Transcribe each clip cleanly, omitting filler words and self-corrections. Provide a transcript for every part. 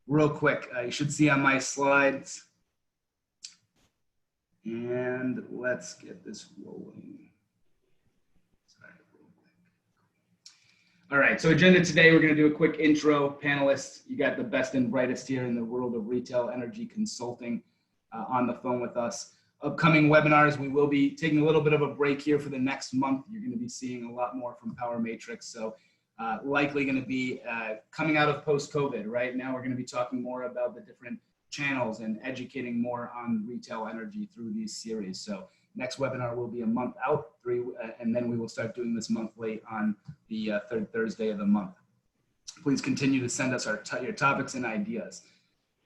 real quick. You should see on my slides. And let's get this rolling. Sorry. All right, so agenda today, we're going to do a quick intro. Panelists, you got the best and brightest here in the world of retail energy consulting on the phone with us. Upcoming webinars, we will be taking a little bit of a break here for the next month. You're going to be seeing a lot more from Power Matrix. So likely going to be coming out of post-COVID. Right now, we're going to be talking more about the different channels and educating more on retail energy through these series. So next webinar will be a month out, and then we will start doing this monthly on the third Thursday of the month. Please continue to send us your topics and ideas.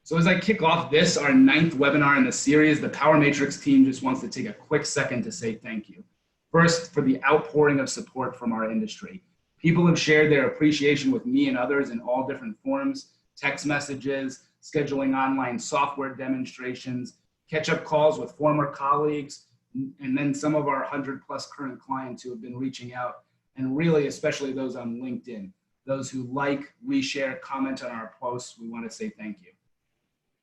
So as I kick off this, our 9th webinar in the series, the Power Matrix team just wants to take a quick second to say thank you. First, for the outpouring of support from our industry. People have shared their appreciation with me and others in all different forms, text messages, scheduling online software demonstrations, catch-up calls with former colleagues, and then some of our 100+ current clients who have been reaching out, and really especially those on LinkedIn. Those who like, reshare, comment on our posts, we want to say thank you.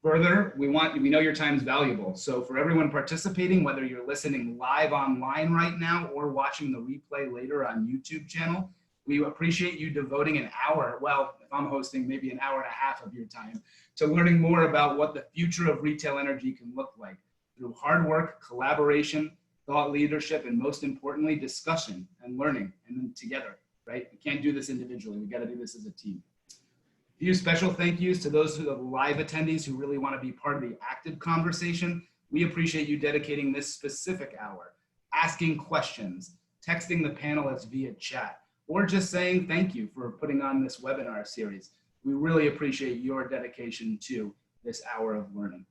Further, we know your time is valuable. So for everyone participating, whether you're listening live online right now or watching the replay later on YouTube channel, we appreciate you devoting an hour, well, if I'm hosting, maybe an hour and a half of your time, to learning more about what the future of retail energy can look like through hard work, collaboration, thought leadership, and most importantly, discussion and learning, and then together, right? We can't do this individually. We got to do this as a team. A few special thank yous to those who are live attendees who really want to be part of the active conversation. We appreciate you dedicating this specific hour, asking questions, texting the panelists via chat, or just saying thank you for putting on this webinar series. We really appreciate your dedication to this hour of learning.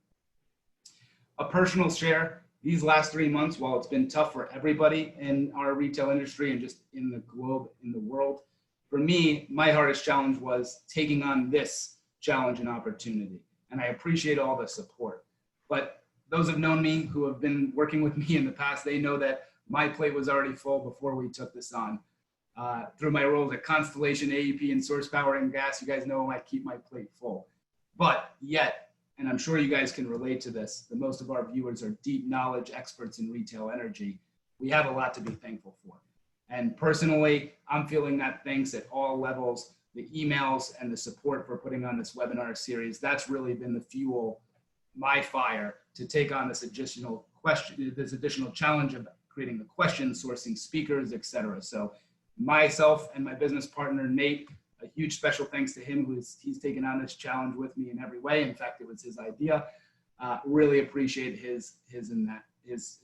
A personal share, these last 3 months, while it's been tough for everybody in our retail industry and just in the globe, in the world, for me, my hardest challenge was taking on this challenge and opportunity. And I appreciate all the support. But those who've known me, who have been working with me in the past, they know that my plate was already full before we took this on. Through my roles at Constellation, AEP, and Source Power and Gas, you guys know I keep my plate full. But yet, and I'm sure you guys can relate to this, the most of our viewers are deep knowledge experts in retail energy. We have a lot to be thankful for. And personally, I'm feeling that thanks at all levels, the emails and the support for putting on this webinar series. That's really been the fuel, my fire, to take on this additional challenge of creating the questions, sourcing speakers, etc. So myself and my business partner, Nate, a huge special thanks to him, he's taken on this challenge with me in every way. In fact, it was his idea. Really appreciate his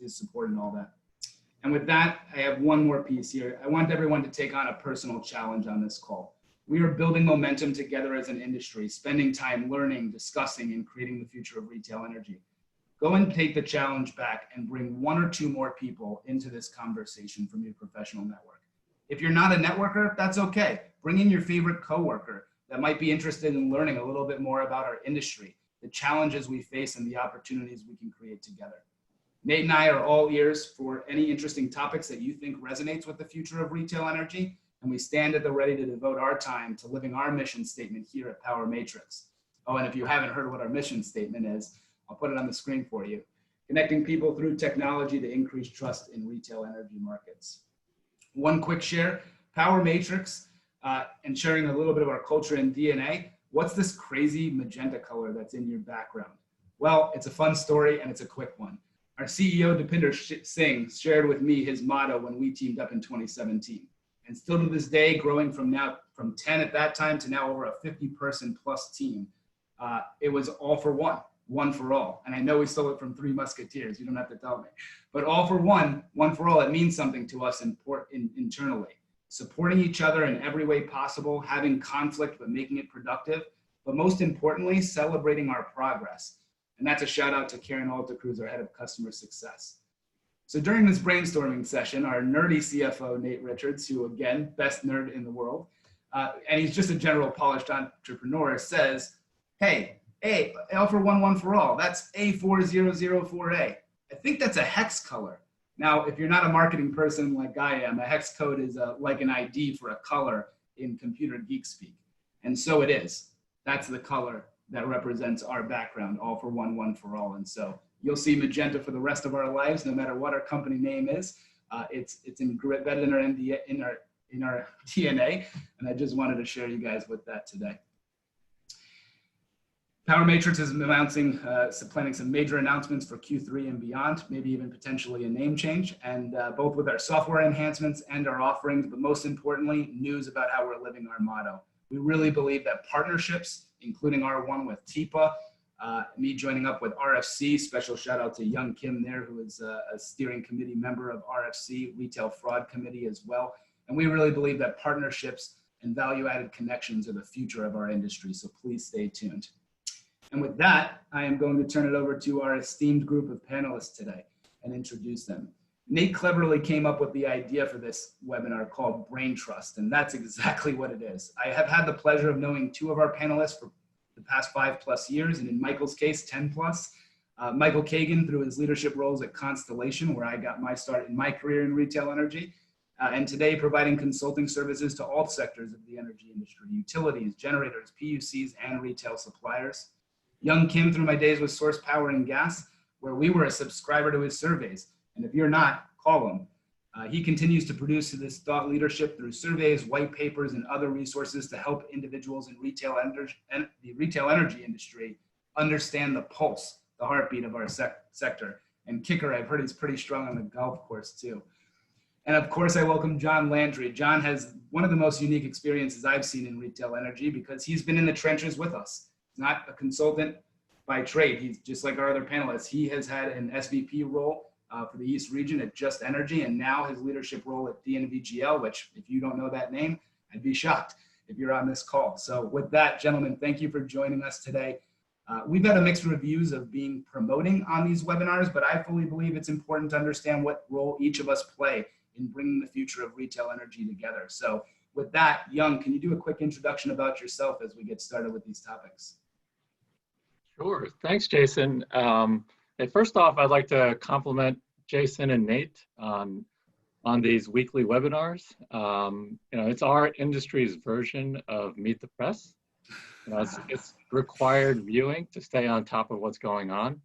support and all that. And with that, I have one more piece here. I want everyone to take on a personal challenge on this call. We are building momentum together as an industry, spending time learning, discussing, and creating the future of retail energy. Go and take the challenge back and bring 1 or 2 more people into this conversation from your professional network. If you're not a networker, that's okay. Bring in your favorite coworker that might be interested in learning a little bit more about our industry, the challenges we face, and the opportunities we can create together. Nate and I are all ears for any interesting topics that you think resonates with the future of retail energy, and we stand at the ready to devote our time to living our mission statement here at Power Matrix. Oh, and if you haven't heard what our mission statement is, I'll put it on the screen for you. Connecting people through technology to increase trust in retail energy markets. One quick share, Power Matrix, and sharing a little bit of our culture and DNA. What's this crazy magenta color that's in your background? Well, it's a fun story and it's a quick one. Our CEO, Deepinder Singh, shared with me his motto when we teamed up in 2017. And still to this day, growing from 10 at that time to now over a 50-person plus team, it was all for one for all. And I know we stole it from Three Musketeers, you don't have to tell me. But all for one for all, it means something to us internally. Supporting each other in every way possible, having conflict but making it productive, but most importantly, celebrating our progress. And that's a shout out to Karen Altacruz, our head of customer success. So during this brainstorming session, our nerdy CFO, Nate Richards, who again, best nerd in the world, and he's just a general polished entrepreneur, says, hey, L for one for all, that's A4004A. I think that's a hex color. Now, if you're not a marketing person like I am, a hex code is like an ID for a color in computer geek speak. And so it is. That's the color that represents our background, all for one, one for all. And so you'll see magenta for the rest of our lives, no matter what our company name is. It's embedded in our DNA, and I just wanted to share you guys with that today. Power Matrix is planning some major announcements for Q3 and beyond, maybe even potentially a name change, and both with our software enhancements and our offerings, but most importantly, news about how we're living our motto. We really believe that partnerships, including our one with TIPA, me joining up with RFC, special shout out to Young Kim there, who is a steering committee member of RFC, Retail Fraud Committee as well. And we really believe that partnerships and value-added connections are the future of our industry, so please stay tuned. And with that, I am going to turn it over to our esteemed group of panelists today and introduce them. Nate cleverly came up with the idea for this webinar called BRAINTRUST, and that's exactly what it is. I have had the pleasure of knowing two of our panelists for the past 5+ years, and in Michael's case, 10+. Michael Kagan through his leadership roles at Constellation, where I got my start in my career in retail energy, and today providing consulting services to all sectors of the energy industry, utilities, generators, PUCs, and retail suppliers. Young Kim through my days with Source Power and Gas, where we were a subscriber to his surveys. And if you're not, call him. He continues to produce this thought leadership through surveys, white papers, and other resources to help individuals in the retail energy industry understand the pulse, the heartbeat of our sector. And kicker, I've heard he's pretty strong on the golf course too. And of course, I welcome John Landry. John has one of the most unique experiences I've seen in retail energy because he's been in the trenches with us. Not a consultant by trade. He's just like our other panelists. He has had an SVP role for the East region at Just Energy, and now his leadership role at DNV-GL, which if you don't know that name, I'd be shocked if you're on this call. So with that, gentlemen, thank you for joining us today. We've had a mixed reviews of being promoting on these webinars, but I fully believe it's important to understand what role each of us play in bringing the future of retail energy together. So with that, Young, can you do a quick introduction about yourself as we get started with these topics? Sure. Thanks, Jason. First off, I'd like to compliment Jason and Nate on these weekly webinars. It's our industry's version of Meet the Press. It's required viewing to stay on top of what's going on.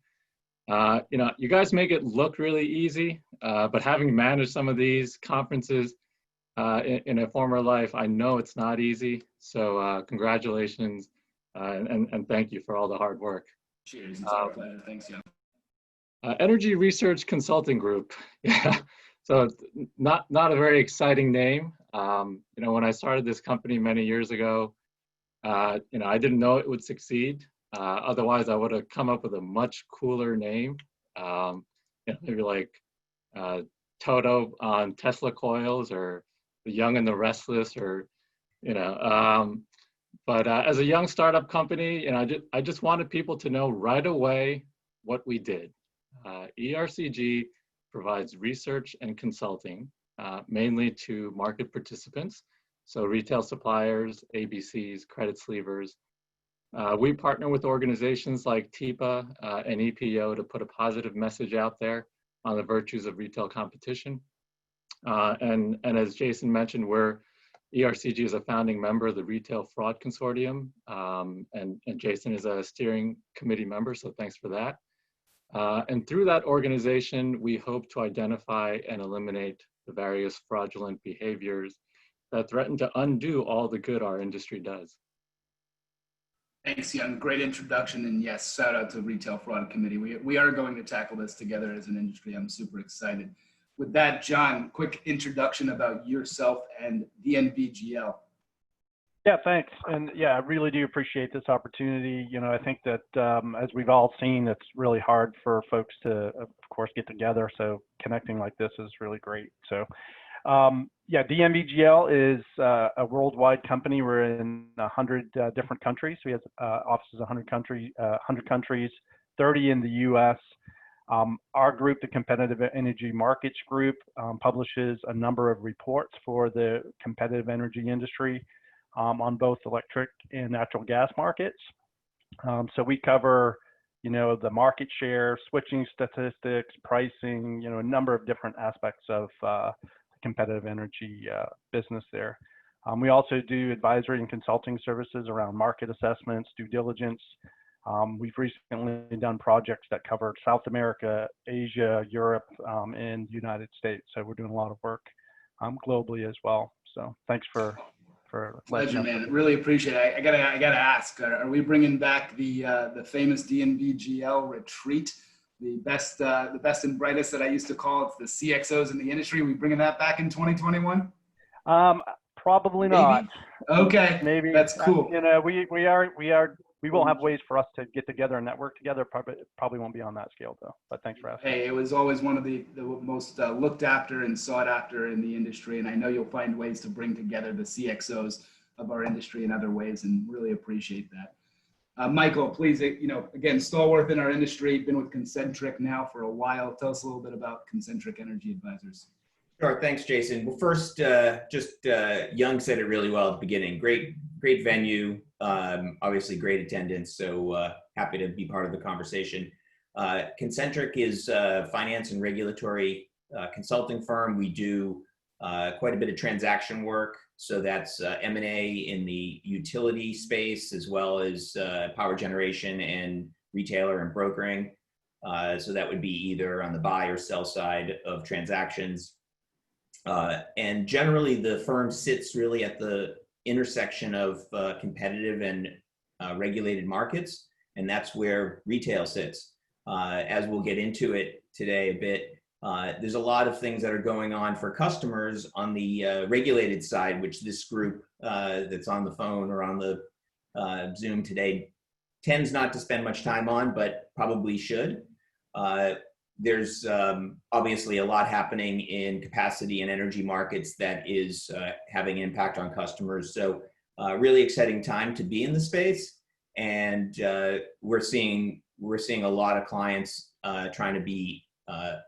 You guys make it look really easy, but having managed some of these conferences in a former life, I know it's not easy. So congratulations. And thank you for all the hard work. Cheers. It's our pleasure. Thanks, Young. Energy Research Consulting Group. Yeah. So not a very exciting name. When I started this company many years ago, I didn't know it would succeed. Otherwise, I would have come up with a much cooler name. Maybe like Toto on Tesla coils, or The Young and the Restless, or But as a young startup company, I just wanted people to know right away what we did. ERCG provides research and consulting, mainly to market participants, so retail suppliers, ABCs, credit sleevers. We partner with organizations like TIPA and EPO to put a positive message out there on the virtues of retail competition. And as Jason mentioned, ERCG is a founding member of the Retail Fraud Consortium, and Jason is a steering committee member, so thanks for that. And through that organization, we hope to identify and eliminate the various fraudulent behaviors that threaten to undo all the good our industry does. Thanks, Young. Great introduction. And yes, shout out to Retail Fraud Committee. We are going to tackle this together as an industry. I'm super excited. With that, John, quick introduction about yourself and DNV-GL. Yeah, thanks. And yeah, I really do appreciate this opportunity. I think that as we've all seen, it's really hard for folks to, of course, get together. So connecting like this is really great. So yeah, DNV-GL is a worldwide company. We're in 100 different countries. We have offices in 100 countries, 30 in the US. Our group, the Competitive Energy Markets Group, publishes a number of reports for the competitive energy industry on both electric and natural gas markets. So we cover, the market share, switching statistics, pricing, a number of different aspects of the competitive energy business there. We also do advisory and consulting services around market assessments, due diligence, We've recently done projects that covered South America, Asia, Europe, and United States. So we're doing a lot of work globally as well. So thanks for Pleasure, man. Really appreciate it. I gotta ask, are we bringing back the famous DNV-GL retreat? The best and brightest that I used to call it, the CXOs in the industry. Are we bringing that back in 2021? Probably Maybe? not. Okay. Maybe. That's cool. We will have ways for us to get together and network together. Probably won't be on that scale though, but thanks for asking. Hey, it was always one of the most looked after and sought after in the industry. And I know you'll find ways to bring together the CXOs of our industry in other ways, and really appreciate that. Michael, please, again, stalwart in our industry, been with Concentric now for a while. Tell us a little bit about Concentric Energy Advisors. Sure. Thanks, Jason. Well, first, Young said it really well at the beginning. Great venue. Obviously, great attendance. So happy to be part of the conversation. Concentric is a finance and regulatory consulting firm. We do quite a bit of transaction work. So that's M&A in the utility space, as well as power generation and retailer and brokering. So that would be either on the buy or sell side of transactions. And generally, the firm sits really at the intersection of competitive and regulated markets, and that's where retail sits. As we'll get into it today a bit, there's a lot of things that are going on for customers on the regulated side, which this group that's on the phone or on the Zoom today tends not to spend much time on, but probably should. There's obviously a lot happening in capacity and energy markets that is having impact on customers. So really exciting time to be in the space. And we're seeing a lot of clients trying to be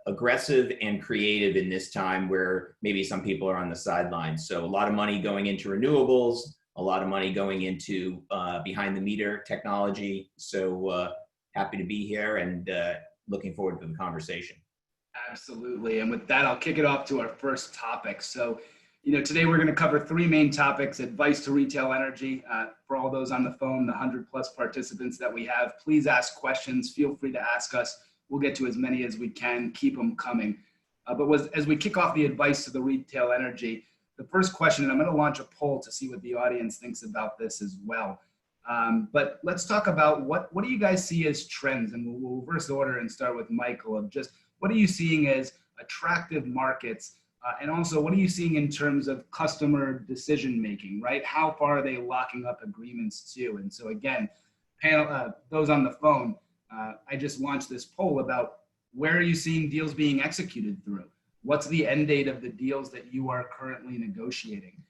aggressive and creative in this time where maybe some people are on the sidelines. So a lot of money going into renewables, a lot of money going into behind the meter technology. So happy to be here and looking forward to the conversation. Absolutely. And with that, I'll kick it off to our first topic. So, today we're going to cover three main topics: advice to retail energy. For all those on the phone, the 100+ participants that we have, please ask questions. Feel free to ask us. We'll get to as many as we can. Keep them coming. As we kick off the advice to the retail energy, the first question, and I'm going to launch a poll to see what the audience thinks about this as well. But let's talk about what do you guys see as trends, and we'll reverse order and start with Michael, of just what are you seeing as attractive markets, and also what are you seeing in terms of customer decision making, right? How far are they locking up agreements to? And so again, those on the phone, I just launched this poll about where are you seeing deals being executed through? What's the end date of the deals that you are currently negotiating?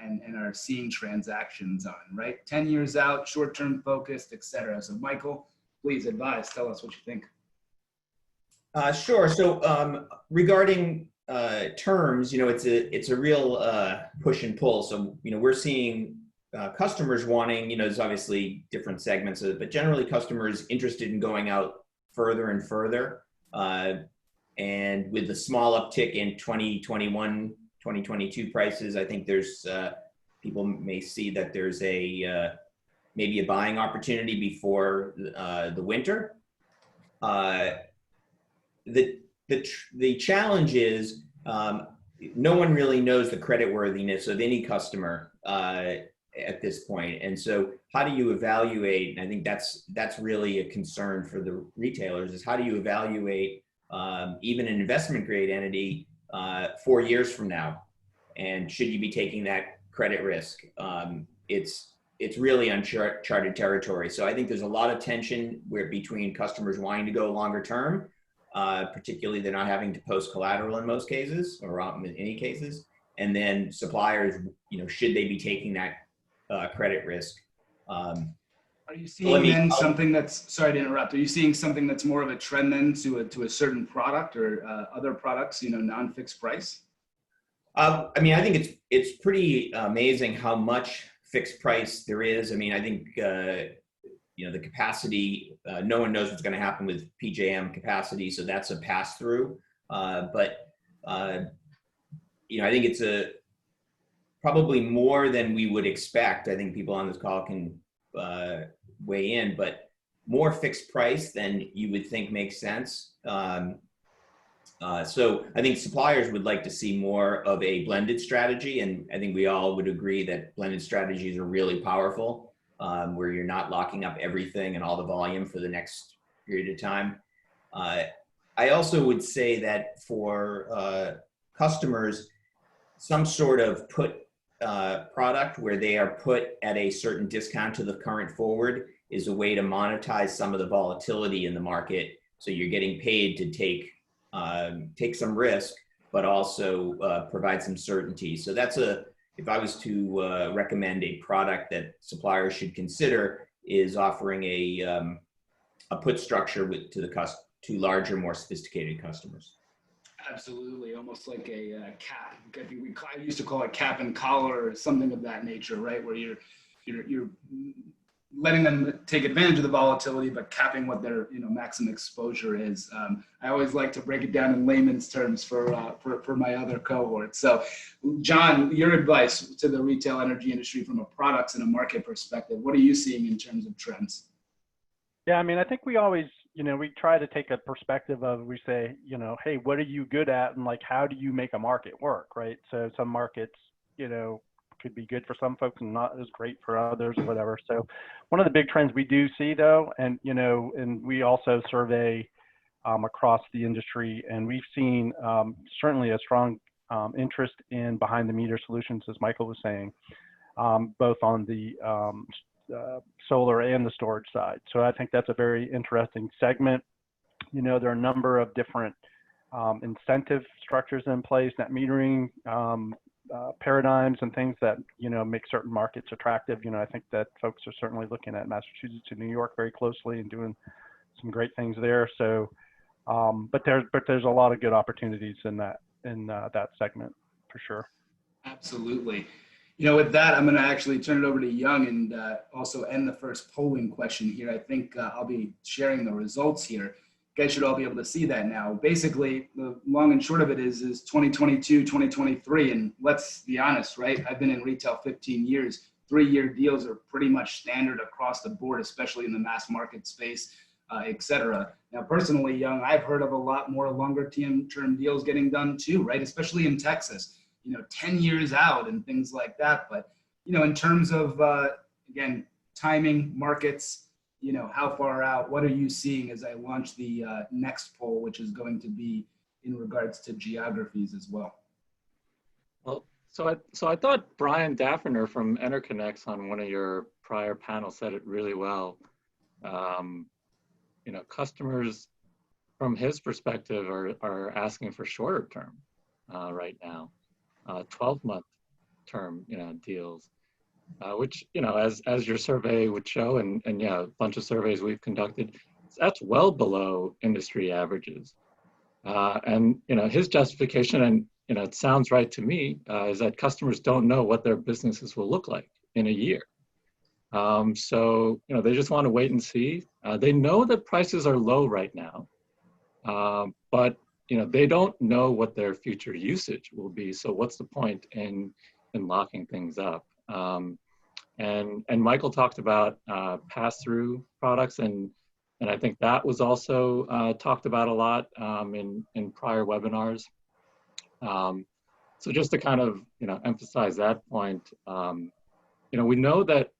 And are seeing transactions on, right? 10 years out, short-term focused, et cetera. So Michael, please advise, tell us what you think. Sure. So regarding terms, it's a real push and pull. So, we're seeing customers wanting, there's obviously different segments of it, but generally customers interested in going out further and further. And with the small uptick in 2021, 2022 prices, I think there's people may see that there's maybe a buying opportunity before the winter. The challenge is no one really knows the creditworthiness of any customer at this point, and so how do you evaluate? And I think that's really a concern for the retailers: is how do you evaluate even an investment grade entity 4 years from now, and should you be taking that credit risk? It's really uncharted territory. So I think there's a lot of tension between customers wanting to go longer term, particularly they're not having to post collateral in most cases, or in any cases, and then suppliers, should they be taking that credit risk? Are you seeing something that's, sorry to interrupt, are you seeing something that's more of a trend then to a certain product or other products, non-fixed price? I think it's pretty amazing how much fixed price there is. I think, the capacity, no one knows what's going to happen with PJM capacity, so that's a pass through. But I think it's probably more than we would expect. I think people on this call can weigh in, but more fixed price than you would think makes sense. So I think suppliers would like to see more of a blended strategy, and I think we all would agree that blended strategies are really powerful, where you're not locking up everything and all the volume for the next period of time. I also would say that for customers, some sort of put product where they are put at a certain discount to the current forward is a way to monetize some of the volatility in the market. So you're getting paid to take some risk, but also provide some certainty. So that's if I was to recommend a product that suppliers should consider, is offering a put structure to larger, more sophisticated customers. Absolutely, almost like a cap. I used to call it cap and collar or something of that nature, right? Where you're letting them take advantage of the volatility, but capping what their maximum exposure is. I always like to break it down in layman's terms for my other cohorts. So, John, your advice to the retail energy industry from a products and a market perspective, what are you seeing in terms of trends? Yeah, I mean, I think we always, we try to take a perspective of, we say, hey, what are you good at? And like, how do you make a market work, right? So some markets, could be good for some folks and not as great for others or whatever. So one of the big trends we do see though, and, and we also survey across the industry, and we've seen certainly a strong interest in behind the meter solutions, as Michael was saying, both on the solar and the storage side. So I think that's a very interesting segment. There are a number of different incentive structures in place, net metering paradigms and things that, make certain markets attractive. I think that folks are certainly looking at Massachusetts and New York very closely and doing some great things there. So, but there's a lot of good opportunities in that segment for sure. Absolutely. With that, I'm going to actually turn it over to Young and also end the first polling question here. I think I'll be sharing the results here. You guys should all be able to see that now. Basically, the long and short of it is 2022, 2023. And let's be honest, right? I've been in retail 15 years. 3-year deals are pretty much standard across the board, especially in the mass market space, et cetera. Now, personally, Young, I've heard of a lot more longer term deals getting done too, right? Especially in Texas. 10 years out and things like that. But, in terms of, again, timing, markets, how far out, what are you seeing as I launch the next poll, which is going to be in regards to geographies as well? Well, so I thought Brian Daffner from Interconnects on one of your prior panels said it really well. Customers from his perspective are asking for shorter term right now. 12-month term, deals, which, as your survey would show, and yeah, a bunch of surveys we've conducted, that's well below industry averages. And, his justification, and, it sounds right to me, is that customers don't know what their businesses will look like in a year. So, they just want to wait and see. They know that prices are low right now, but they don't know what their future usage will be. So what's the point in locking things up? And Michael talked about pass-through products, and I think that was also talked about a lot in prior webinars. So just to kind of emphasize that point, we know that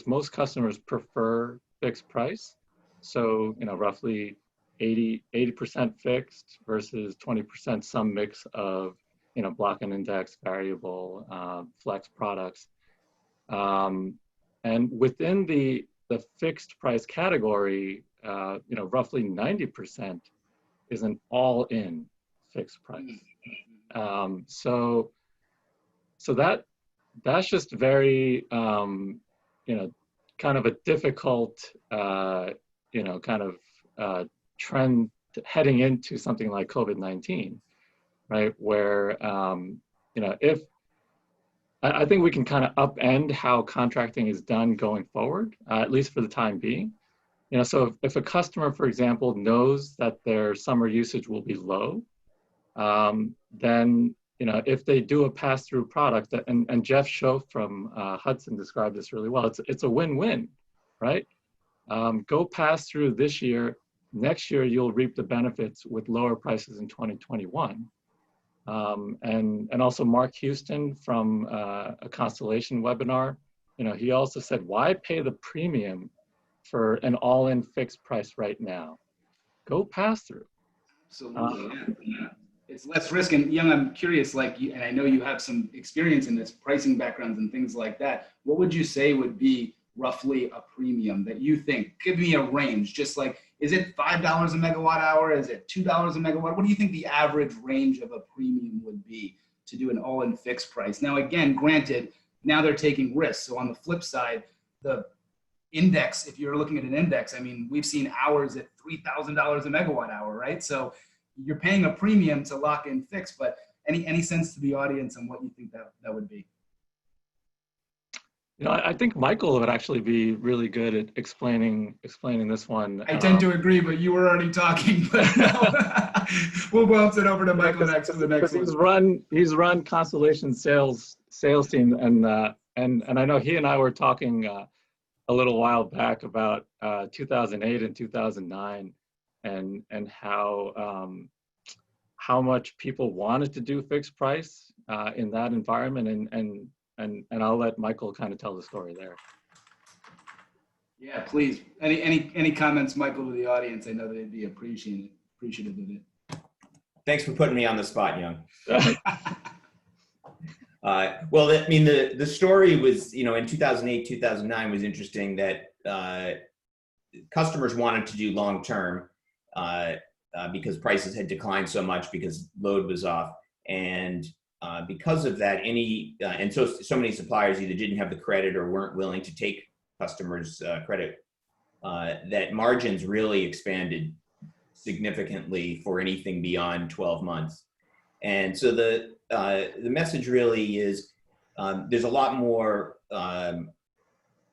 most customers prefer fixed price. So roughly 80% fixed versus 20% some mix of block and index, variable, flex products. And within the fixed price category, roughly 90% is an all-in fixed price. So that's just very kind of a difficult kind of trend heading into something like COVID-19, right? Where, if I think we can kind of upend how contracting is done going forward, at least for the time being. So if a customer, for example, knows that their summer usage will be low, then, if they do a pass-through product, and Jeff Schoaf from Hudson described this really well, it's a win-win, right? Go pass through this year. Next year, you'll reap the benefits with lower prices in 2021. And also Mark Houston from a Constellation webinar, he also said, why pay the premium for an all-in fixed price right now? Go pass through. Absolutely, yeah. It's less risk. And Young, I'm curious, and I know you have some experience in this, pricing backgrounds and things like that. What would you say would be roughly a premium that you think? Give me a range, just is it $5 a megawatt hour? Is it $2 a megawatt? What do you think the average range of a premium would be to do an all-in fixed price? Now, again, granted, now they're taking risks. So on the flip side, the index, if you're looking at an index, we've seen hours at $3,000 a megawatt hour, right? So you're paying a premium to lock in fixed, but any sense to the audience on what you think that would be? I think Michael would actually be really good at explaining this one. I tend to agree, but you were already talking. But we'll bounce it over to Michael next for the next one. He's run Constellation sales team, and I know he and I were talking a little while back about 2008 and 2009, and how much people wanted to do fixed price in that environment, and I'll let Michael kind of tell the story there. Yeah, please. Any comments, Michael, to the audience? I know they'd be appreciative of it. Thanks for putting me on the spot, Young. Well, the story was, in 2008, 2009 was interesting that customers wanted to do long-term because prices had declined so much because load was off. And because of that, so many suppliers either didn't have the credit or weren't willing to take customers' credit, that margins really expanded significantly for anything beyond 12 months. And so the message really is there's a lot more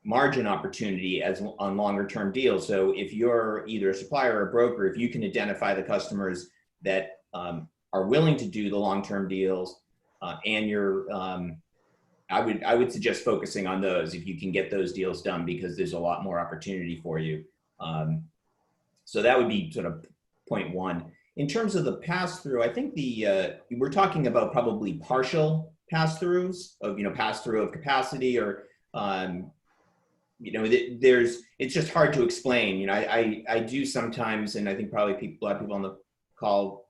margin opportunity on longer term deals. So if you're either a supplier or a broker, if you can identify the customers that are willing to do the long-term deals, and I would suggest focusing on those if you can get those deals done, because there's a lot more opportunity for you. So that would be sort of point one. In terms of the pass-through, I think we're talking about probably partial pass-throughs of, pass-through of capacity, or it's just hard to explain. I do sometimes, and I think probably a lot of people on the call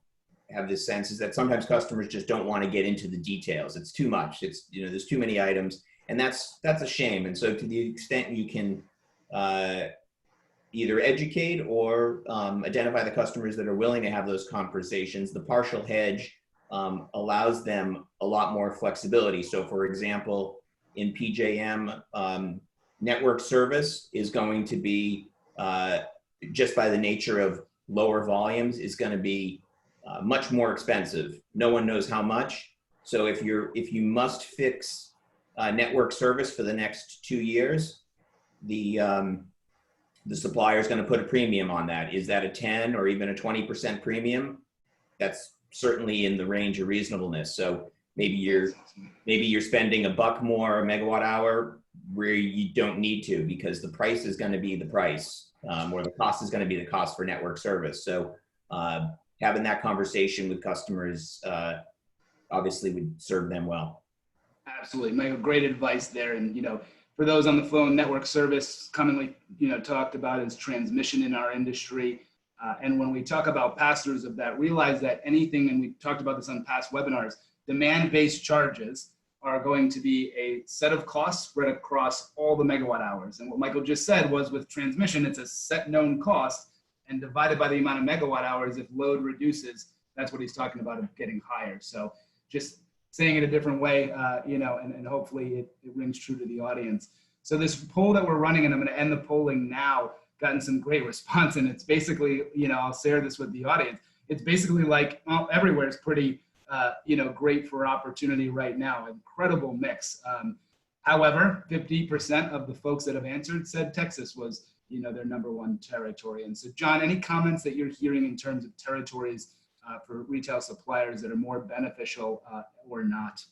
have this sense, is that sometimes customers just don't want to get into the details. It's too much. It's, there's too many items, and that's a shame. And so to the extent you can either educate or identify the customers that are willing to have those conversations, the partial hedge allows them a lot more flexibility. So for example, in PJM, network service is going to be, just by the nature of lower volumes, is going to be much more expensive. No one knows how much. So if you must fix network service for the next 2 years, the supplier is going to put a premium on that. Is that a 10 or even a 20% premium? That's certainly in the range of reasonableness. So maybe you're spending $1 more a megawatt hour where you don't need to, because the price is going to be the price, or the cost is going to be the cost for network service. So having that conversation with customers obviously would serve them well. Absolutely, Michael, great advice there. And for those on the phone, network service commonly talked about as transmission in our industry. And when we talk about pass-throughs of that, realize that anything, and we talked about this on past webinars, demand-based charges are going to be a set of costs spread across all the megawatt hours. And what Michael just said was, with transmission, it's a set known cost, and divided by the amount of megawatt hours, if load reduces, that's what he's talking about, of getting higher. So just saying it a different way, and hopefully it rings true to the audience. So this poll that we're running, and I'm going to end the polling now, gotten some great response. And it's basically, I'll share this with the audience. It's basically like, well, everywhere is pretty, great for opportunity right now. Incredible mix. However, 50% of the folks that have answered said Texas was, their number one territory. And so, John, any comments that you're hearing in terms of territories for retail suppliers that are more beneficial or not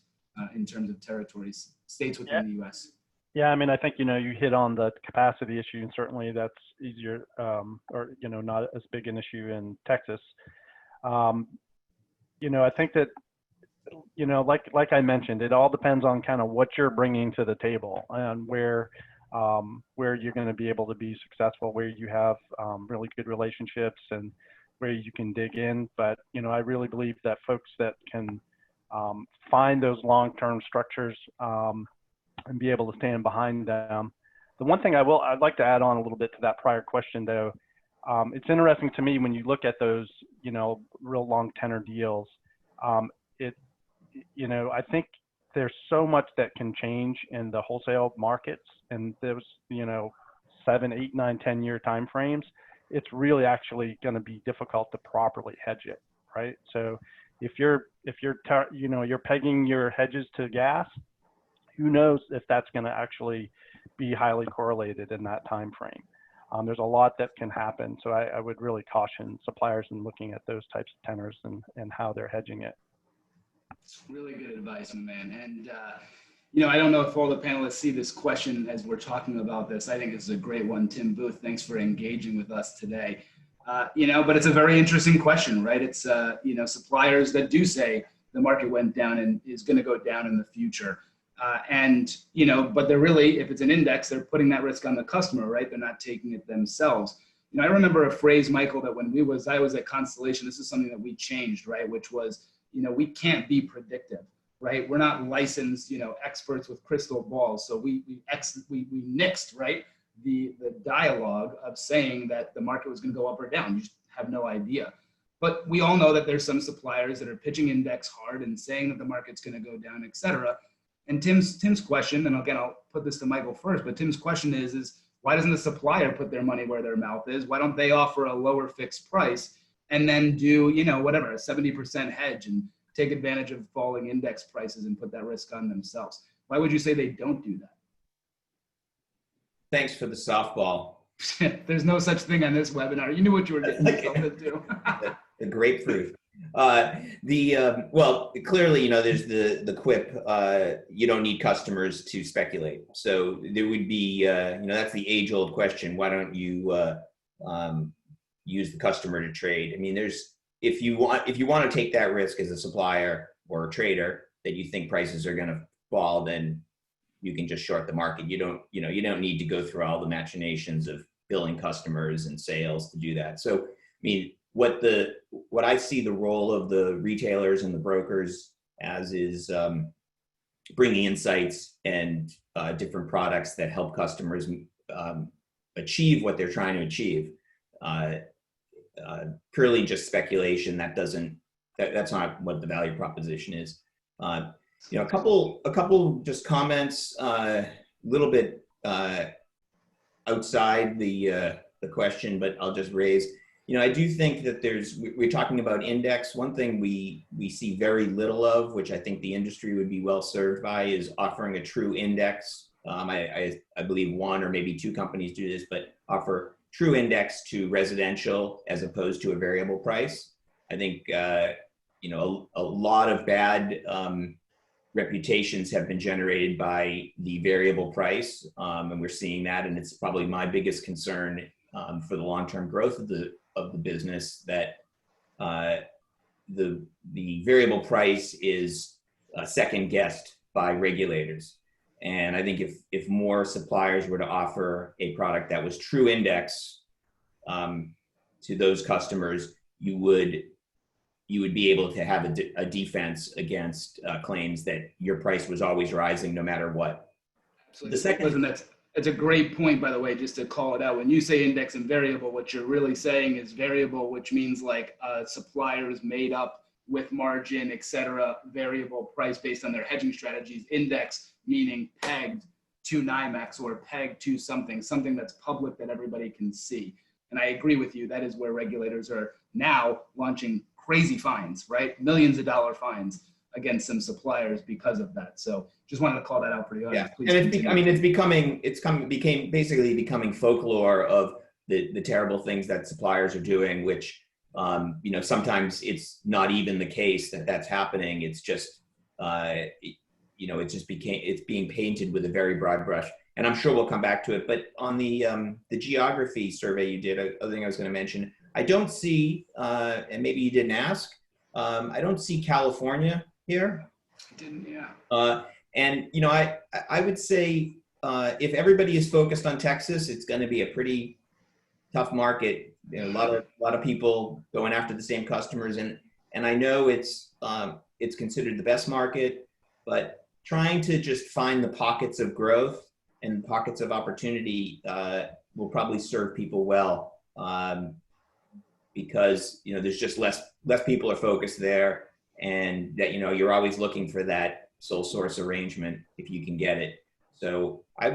in terms of territories, states within the U.S.? Yeah, I mean, I think, you hit on the capacity issue, and certainly that's easier, or, not as big an issue in Texas. I think that, like I mentioned, it all depends on kind of what you're bringing to the table and where you're going to be able to be successful, where you have really good relationships and where you can dig in. But, I really believe that folks that can find those long-term structures and be able to stand behind them. The one thing I'd like to add on a little bit to that prior question, though, it's interesting to me when you look at those, real long tenor deals. I think there's so much that can change in the wholesale markets, and those, 7, 8, 9, 10-year time frames. It's really actually going to be difficult to properly hedge it, right? So if you're pegging your hedges to gas, who knows if that's going to actually be highly correlated in that time frame. There's a lot that can happen. So I would really caution suppliers in looking at those types of tenors and how they're hedging it. Really good advice, my man. And, I don't know if all the panelists see this question as we're talking about this. I think it's a great one. Tim Booth, thanks for engaging with us today. But it's a very interesting question, right? It's, suppliers that do say the market went down and is going to go down in the future. But they're really, if it's an index, they're putting that risk on the customer, right? They're not taking it themselves. I remember a phrase, Michael, that when I was at Constellation, this is something that we changed, right? Which was, we can't be predictive, right? We're not licensed, experts with crystal balls. So we nixed, right? The dialogue of saying that the market was going to go up or down. You just have no idea. But we all know that there's some suppliers that are pitching index hard and saying that the market's going to go down, et cetera. And Tim's question, and again, I'll put this to Michael first, but Tim's question is why doesn't the supplier put their money where their mouth is? Why don't they offer a lower fixed price and then do, whatever, a 70% hedge and take advantage of falling index prices and put that risk on themselves? Why would you say they don't do that? Thanks for the softball. There's no such thing on this webinar. You knew what you were getting yourself into. The grapefruit. Well, clearly, there's the quip, you don't need customers to speculate. So there would be, that's the age-old question. Why don't you use the customer to trade? I mean, if you want to take that risk as a supplier or a trader that you think prices are going to fall, then you can just short the market. You don't need to go through all the machinations of billing customers and sales to do that. So, I mean, what I see the role of the retailers and the brokers as is bringing insights and different products that help customers achieve what they're trying to achieve. Purely just speculation, that's not what the value proposition is. A couple just comments, a little bit outside the question, but I'll just raise. I do think that we're talking about index. One thing we see very little of, which I think the industry would be well served by, is offering a true index. I believe one or maybe two companies do this, but offer true index to residential as opposed to a variable price. I think, a lot of bad reputations have been generated by the variable price. And we're seeing that, and it's probably my biggest concern for the long-term growth of the business, that the variable price is second guessed by regulators. And I think if more suppliers were to offer a product that was true index to those customers, you would be able to have a defense against claims that your price was always rising no matter what. Absolutely. The second, that's a great point, by the way, just to call it out. When you say index and variable, what you're really saying is variable, which means like supplier is made up with margin, et cetera, variable price based on their hedging strategies. Index meaning pegged to NYMEX or pegged to something that's public that everybody can see. And I agree with you. That is where regulators are now launching crazy fines, right? Millions of dollar fines against some suppliers because of that. So just wanted to call that out for the audience. Yeah, and became basically becoming folklore of the terrible things that suppliers are doing, which sometimes it's not even the case that that's happening. It's just it's being painted with a very broad brush. and I'm sure we'll come back to it. But on the geography survey you did, other thing I was going to mention, I don't see, and maybe you didn't ask, I don't see California here. I didn't, yeah. And you know, I would say if everybody is focused on Texas, it's going to be a pretty tough market. You know, a lot of people going after the same customers, and I know it's considered the best market, but trying to just find the pockets of growth and pockets of opportunity will probably serve people well, because you know there's just less people are focused there, and that you know you're always looking for that sole source arrangement if you can get it. So I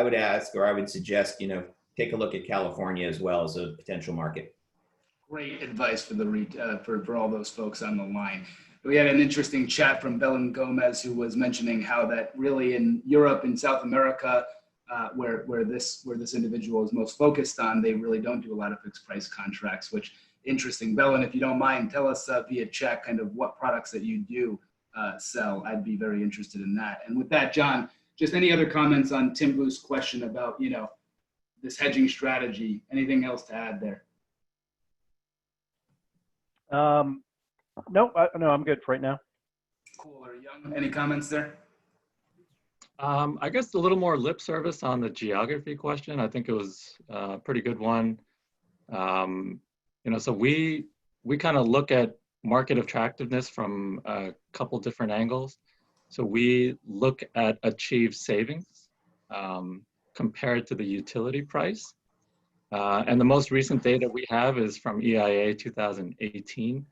would ask, or I would suggest, you know, take a look at California as well as a potential market. Great advice for for all those folks on the line. We had an interesting chat from Belen Gomez, who was mentioning how that really in Europe and South America, where this individual is most focused on, they really don't do a lot of fixed price contracts, which interesting. Belen, if you don't mind, tell us via chat kind of what products that you do sell. I'd be very interested in that. And with that, John, just any other comments on Tim Blue's question about, you know, this hedging strategy? Anything else to add there? No, I'm good for right now. Cool. Or Young, any comments there? I guess a little more lip service on the geography question. I think it was a pretty good one. You know, so we kind of look at market attractiveness from a couple different angles. So we look at achieved savings compared to the utility price. And the most recent data we have is from EIA 2018.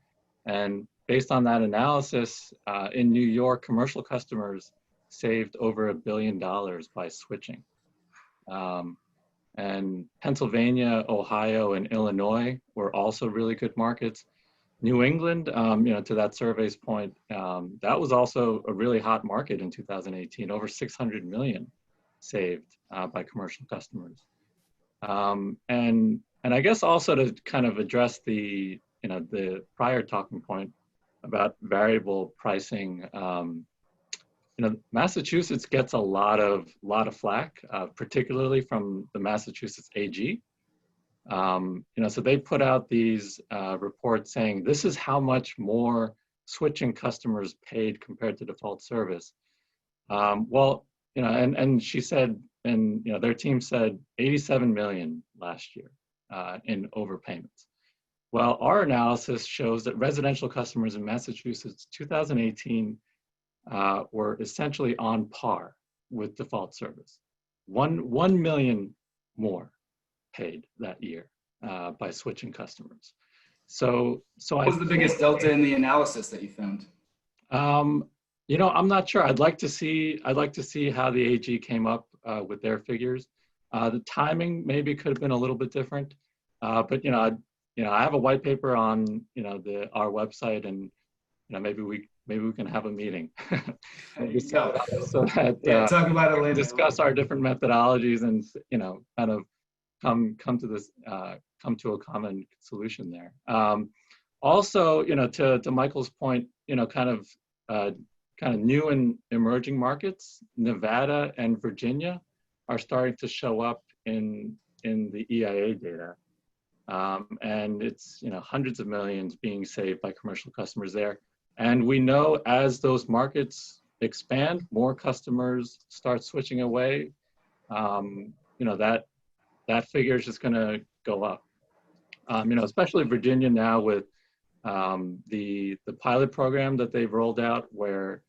And based on that analysis, in New York, commercial customers saved over $1 billion by switching. And Pennsylvania, Ohio, and Illinois were also really good markets. New England, you know, to that survey's point, that was also a really hot market in 2018, over 600 million saved by commercial customers. And I guess also to kind of address the, you know, the prior talking point about variable pricing, you know, Massachusetts gets a lot of flack, particularly from the Massachusetts AG. You know, so they put out these reports saying this is how much more switching customers paid compared to default service. Well, you know, and she said, and you know, their team said 87 million last year in overpayments. Well, our analysis shows that residential customers in Massachusetts 2018 were essentially on par with default service. 1 million more paid that year by switching customers. So what was the biggest delta in the analysis that you found? You know, I'm not sure. I'd like to see how the AG came up with their figures. The timing maybe could have been a little bit different, but you know, I have a white paper on, you know, our website, and you know, maybe we can have a meeting so that yeah, talk about it later. Discuss our different methodologies and, you know, kind of come to a common solution there. Also, you know, to Michael's point, you know, kind of new and emerging markets, Nevada and Virginia are starting to show up in the EIA data. And it's, you know, hundreds of millions being saved by commercial customers there. And we know as those markets expand, more customers start switching away. You know, that figure is just going to go up. You know, especially Virginia now with the pilot program that they've rolled out, where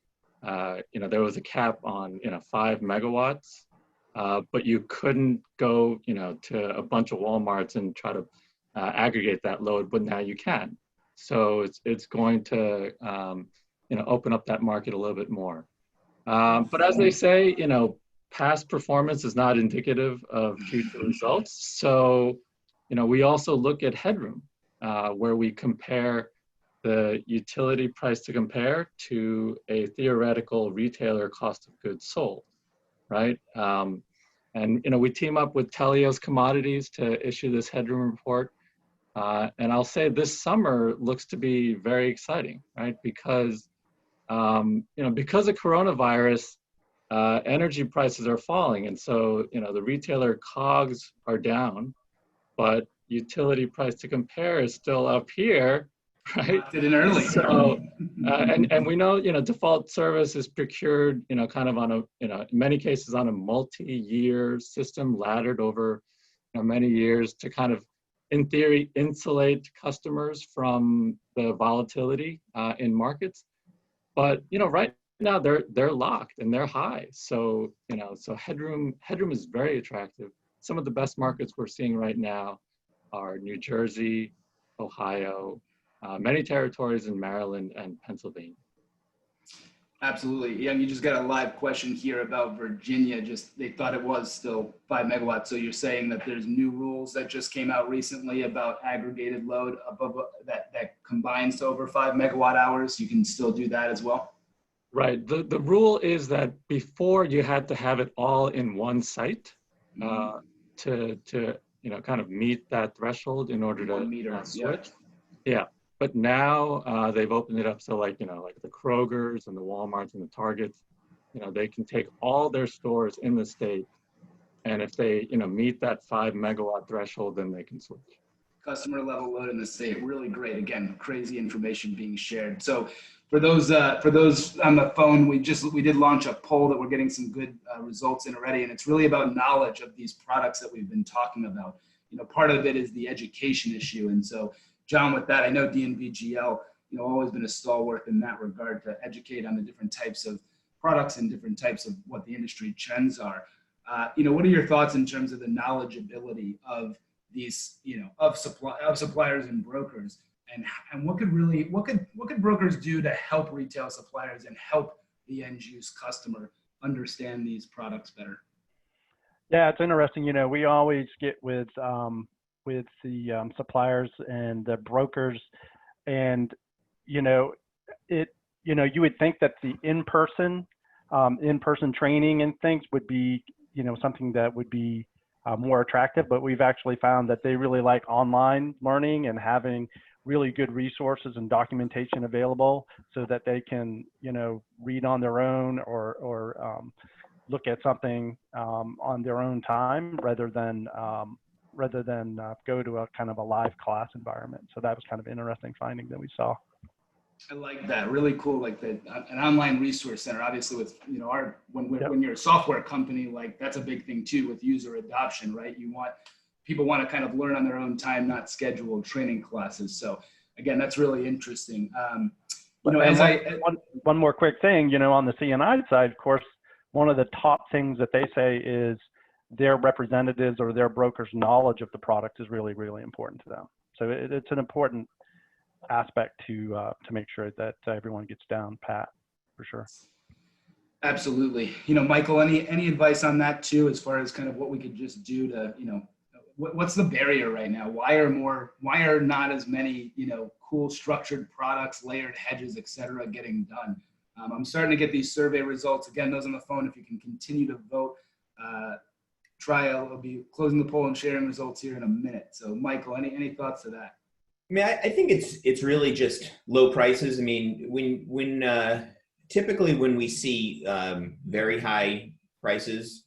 you know, there was a cap on, you know, 5 megawatts, but you couldn't go, you know, to a bunch of Walmarts and try to aggregate that load, but now you can. So it's going to, you know, open up that market a little bit more. But as they say, you know, past performance is not indicative of future results. So, you know, we also look at headroom, where we compare the utility price to compare to a theoretical retailer cost of goods sold, right? And, you know, we team up with Telios Commodities to issue this headroom report. And I'll say this summer looks to be very exciting, right? Because, you know, because of coronavirus, energy prices are falling. And so, the retailer COGS are down, but utility price to compare is still up here, right? Locked it in early. So, and we know, default service is procured, kind of on a, in many cases on a multi-year system laddered over many years to kind of, in theory, insulate customers from the volatility in markets. But, right now they're locked and they're high. So, so headroom is very attractive. Some of the best markets we're seeing right now are New Jersey, Ohio, many territories in Maryland and Pennsylvania. Absolutely. Yeah, you just got a live question here about Virginia. Just they thought it was still 5 megawatts. So you're saying that there's new rules that just came out recently about aggregated load above that combines to over 5 megawatt hours. You can still do that as well. Right. The rule is that before you had to have it all in one site to kind of meet that threshold in order to switch. Yeah. But now they've opened it up so like the Krogers and the Walmarts and the Targets, they can take all their stores in the state, and if they meet that 5 megawatt threshold, then they can switch. Customer level load in the state, really great. Again, crazy information being shared. So for those on the phone, we did launch a poll that we're getting some good results in already, and it's really about knowledge of these products that we've been talking about. Part of it is the education issue, and so. John, with that, I know DNV-GL, always been a stalwart in that regard to educate on the different types of products and different types of what the industry trends are. What are your thoughts in terms of the knowledgeability of these, of suppliers and brokers, and what could brokers do to help retail suppliers and help the end use customer understand these products better? Yeah, it's interesting. We always get with the suppliers and the brokers, and you would think that the in-person training and things would be something that would be more attractive, but we've actually found that they really like online learning and having really good resources and documentation available so that they can read on their own or look at something on their own time rather than go to a kind of a live class environment. So that was kind of interesting finding that we saw. I like that. Really cool. Like an online resource center, obviously with, when you're a software company, like that's a big thing too with user adoption, right? People want to kind of learn on their own time, not scheduled training classes. So again, that's really interesting. One more quick thing, on the CNI side, of course, one of the top things that they say is their representatives or their brokers' knowledge of the product is really, really important to them. So it's an important aspect to make sure that everyone gets down pat, for sure. Absolutely. Michael, any advice on that too, as far as kind of what we could just do to, what's the barrier right now? Why are not as many, cool structured products, layered hedges, et cetera, getting done? I'm starting to get these survey results. Again, those on the phone, if you can continue to vote, I'll be closing the poll and sharing results here in a minute. So Michael, any thoughts to that? I mean, I think it's really just low prices. I mean, when typically when we see very high prices,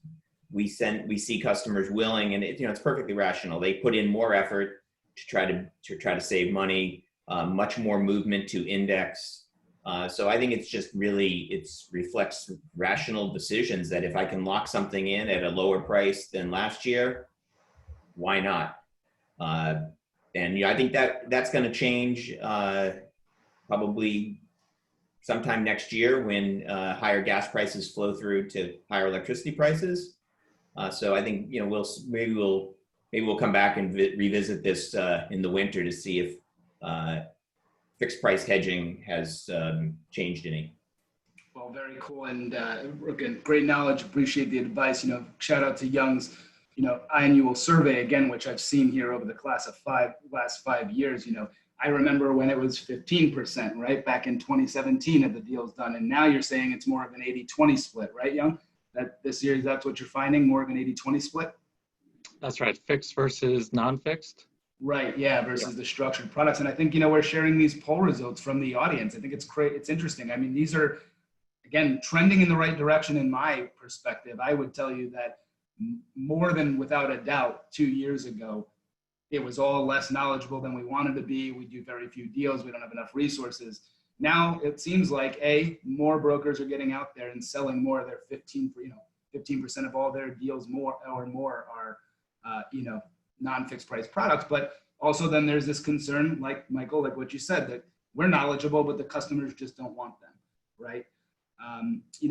we see customers willing, and it's perfectly rational. They put in more effort to try to save money, much more movement to index. So I think it's just really, reflects rational decisions that if I can lock something in at a lower price than last year, why not? And I think that's going to change probably sometime next year when higher gas prices flow through to higher electricity prices. So I think maybe we'll come back and revisit this in the winter to see if fixed price hedging has changed any. Well, very cool. And again, great knowledge. Appreciate the advice. Shout out to Young's, annual survey again, which I've seen here over the last 5 years. I remember when it was 15%, right? Back in 2017 of the deals done. And now you're saying it's more of an 80-20 split, right, Young? That this year, that's what you're finding, more of an 80-20 split? That's right. Fixed versus non-fixed. Right. Yeah. Versus the structured products. And I think, we're sharing these poll results from the audience. I think it's great. It's interesting. I mean, these are, again, trending in the right direction in my perspective. I would tell you that more than without a doubt, 2 years ago, it was all less knowledgeable than we wanted to be. We do very few deals. We don't have enough resources. Now it seems like more brokers are getting out there and selling more of their 15% of all their deals more are, non-fixed price products. But also then there's this concern, like Michael, like what you said, that we're knowledgeable, but the customers just don't want them, right?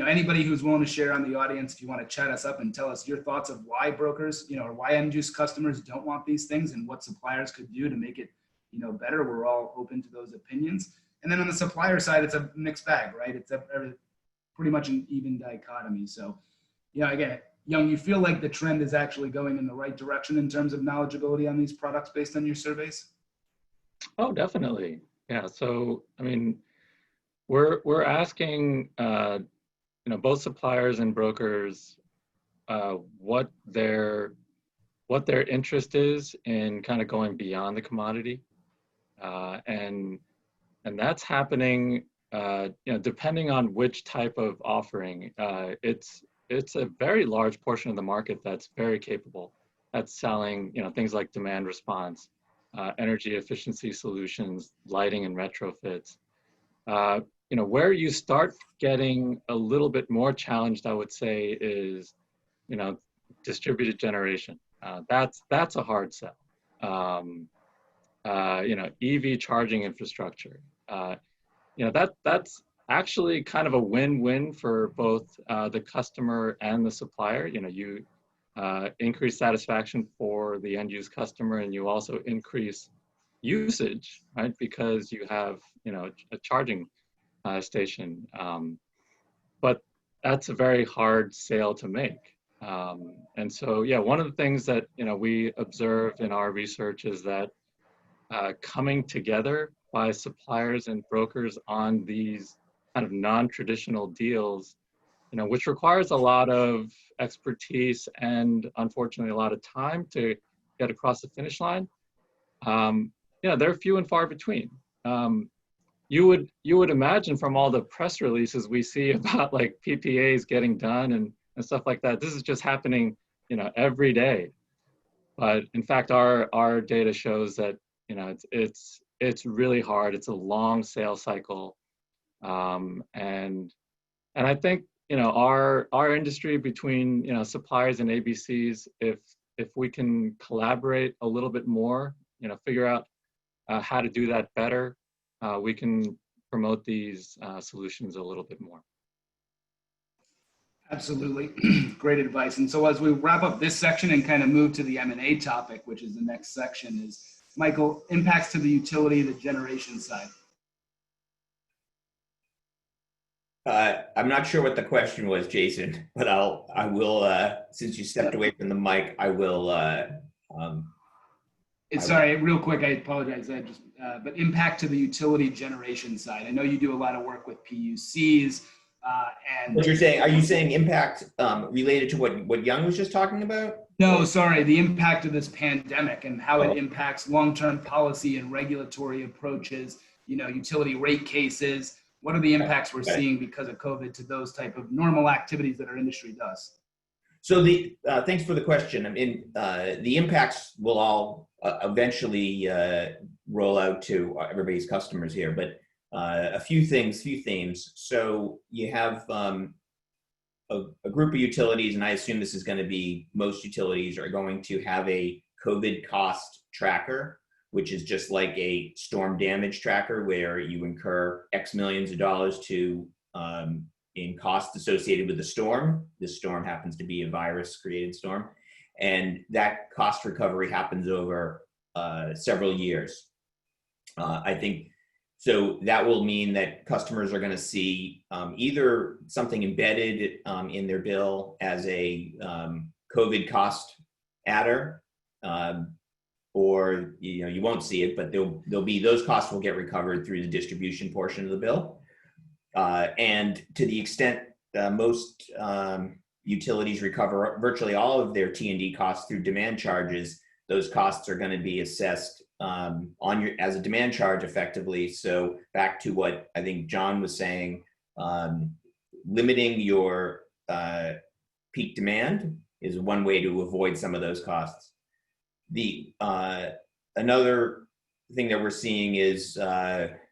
Anybody who's willing to share on the audience, if you want to chat us up and tell us your thoughts of why brokers, or why end-use customers don't want these things and what suppliers could do to make it, better. We're all open to those opinions. And then on the supplier side, it's a mixed bag, right? It's pretty much an even dichotomy. So, again, Young, you feel like the trend is actually going in the right direction in terms of knowledgeability on these products based on your surveys? Oh, definitely. Yeah. So, I mean, we're asking, both suppliers and brokers what their interest is in kind of going beyond the commodity, and that's happening, depending on which type of offering. It's a very large portion of the market that's very capable at selling, things like demand response, energy efficiency solutions, lighting and retrofits. Where you start getting a little bit more challenged, I would say, is, distributed generation. That's a hard sell. EV charging infrastructure. That's actually kind of a win-win for both the customer and the supplier. You increase satisfaction for the end-use customer, and you also increase usage, right? Because you have, a charging station. But that's a very hard sale to make. And so, yeah, one of the things that, we observed in our research is that coming together by suppliers and brokers on these kind of non-traditional deals, which requires a lot of expertise and unfortunately a lot of time to get across the finish line, they're few and far between. You would imagine from all the press releases we see about like PPAs getting done and stuff like that, this is just happening, every day. But in fact, our data shows that, it's really hard. It's a long sales cycle. And I think, our industry between, suppliers and ABCs, if we can collaborate a little bit more, figure out how to do that better, we can promote these solutions a little bit more. Absolutely. Great advice. And so as we wrap up this section and kind of move to the M&A topic, which is the next section, is, Michael, impacts to the utility, the generation side. I'm not sure what the question was, Jason, but I will, since you stepped away from the mic, I will. Sorry, real quick, I apologize. But impact to the utility generation side. I know you do a lot of work with PUCs. And what you're saying, are you saying impact related to what Young was just talking about? No, sorry, the impact of this pandemic and how it impacts long-term policy and regulatory approaches, utility rate cases. What are the impacts we're seeing because of COVID to those type of normal activities that our industry does? So thanks for the question. I mean, the impacts will all eventually roll out to everybody's customers here, but a few themes. So you have a group of utilities, and I assume this is going to be most utilities are going to have a COVID cost tracker, which is just like a storm damage tracker where you incur X millions of dollars in costs associated with the storm. This storm happens to be a virus-created storm, and that cost recovery happens over several years. I think so. That will mean that customers are going to see either something embedded in their bill as a COVID cost adder, or you won't see it, but there'll be those costs will get recovered through the distribution portion of the bill. And to the extent most utilities recover virtually all of their T&D costs through demand charges, those costs are going to be assessed as a demand charge effectively. So back to what I think John was saying, limiting your peak demand is one way to avoid some of those costs. Another thing that we're seeing is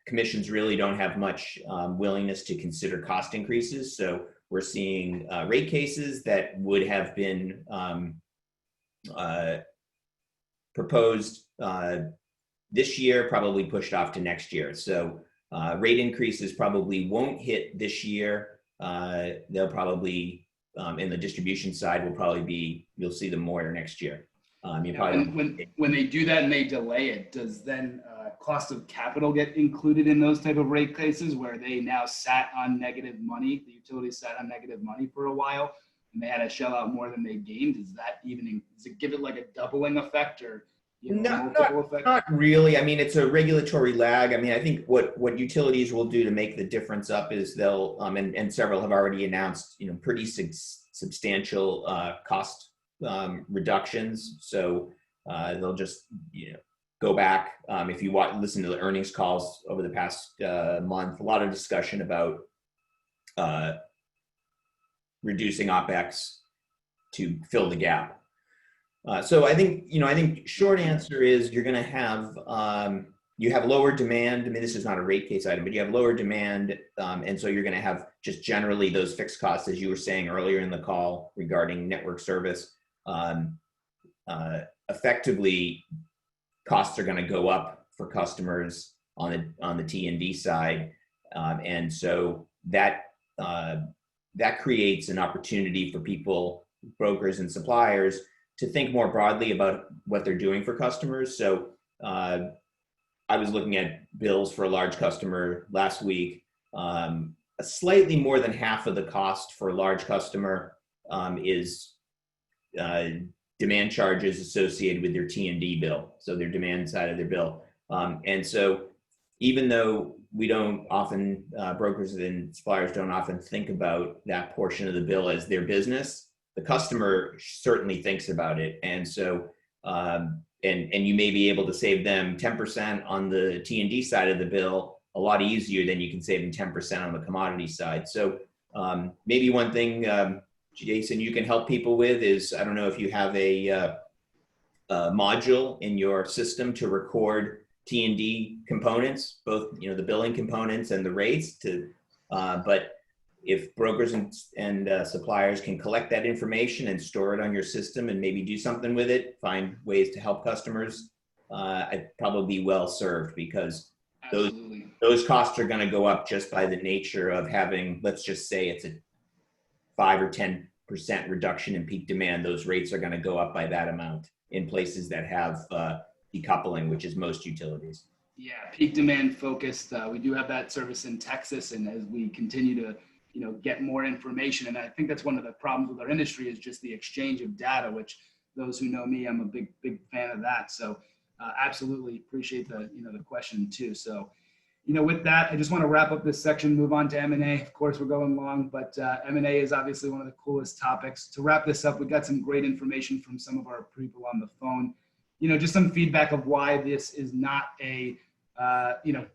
commissions really don't have much willingness to consider cost increases. So we're seeing rate cases that would have been proposed this year, probably pushed off to next year. So rate increases probably won't hit this year. They'll probably, in the distribution side, you'll see them more next year. When they do that and they delay it, does then cost of capital get included in those type of rate cases where they now sat on negative money? The utilities sat on negative money for a while and they had to shell out more than they gained. Does it give it like a doubling effect or multiple effect? Not really. I mean, it's a regulatory lag. I mean, I think what utilities will do to make the difference up is they'll and several have already announced pretty substantial cost reductions. So they'll just go back. If you listen to the earnings calls over the past month, a lot of discussion about reducing OpEx to fill the gap. So I think short answer is you're going to have you have lower demand. I mean, this is not a rate case item, but you have lower demand, and so you're going to have just generally those fixed costs, as you were saying earlier in the call regarding network service. Effectively, costs are going to go up for customers on the T&D side, and so that creates an opportunity for people, brokers and suppliers, to think more broadly about what they're doing for customers. So I was looking at bills for a large customer last week. Slightly more than half of the cost for a large customer is demand charges associated with their T&D bill, so their demand side of their bill. And so even though we don't often, brokers and suppliers don't often think about that portion of the bill as their business, the customer certainly thinks about it. And so, and you may be able to save them 10% on the T&D side of the bill a lot easier than you can save them 10% on the commodity side. So maybe one thing, Jason, you can help people with is, I don't know if you have a module in your system to record T&D components, both the billing components and the rates. But if brokers and suppliers can collect that information and store it on your system and maybe do something with it, find ways to help customers, I'd probably be well served, because those costs are going to go up just by the nature of having, let's just say it's a 5 or 10% reduction in peak demand. Those rates are going to go up by that amount in places that have decoupling, which is most utilities. Yeah, peak demand focused. We do have that service in Texas, and as we continue to get more information, and I think that's one of the problems with our industry is just the exchange of data, which those who know me, I'm a big fan of that. So absolutely appreciate the the question too. So with that, I just want to wrap up this section, move on to M&A. Of course, we're going long, but M&A is obviously one of the coolest topics. To wrap this up, we got some great information from some of our people on the phone. Just some feedback of why this is not a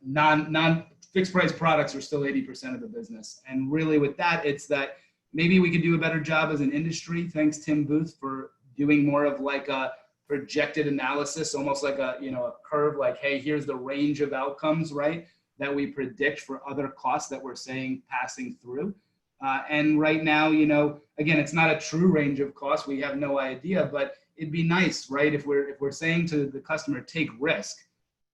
non-fixed price products are still 80% of the business. And really with that, it's that maybe we could do a better job as an industry. Thanks, Tim Booth, for doing more of like a projected analysis, almost like a curve, like, hey, here's the range of outcomes, right, that we predict for other costs that we're saying passing through. And right now, again, it's not a true range of costs. We have no idea, but it'd be nice, right? If we're saying to the customer, take risk,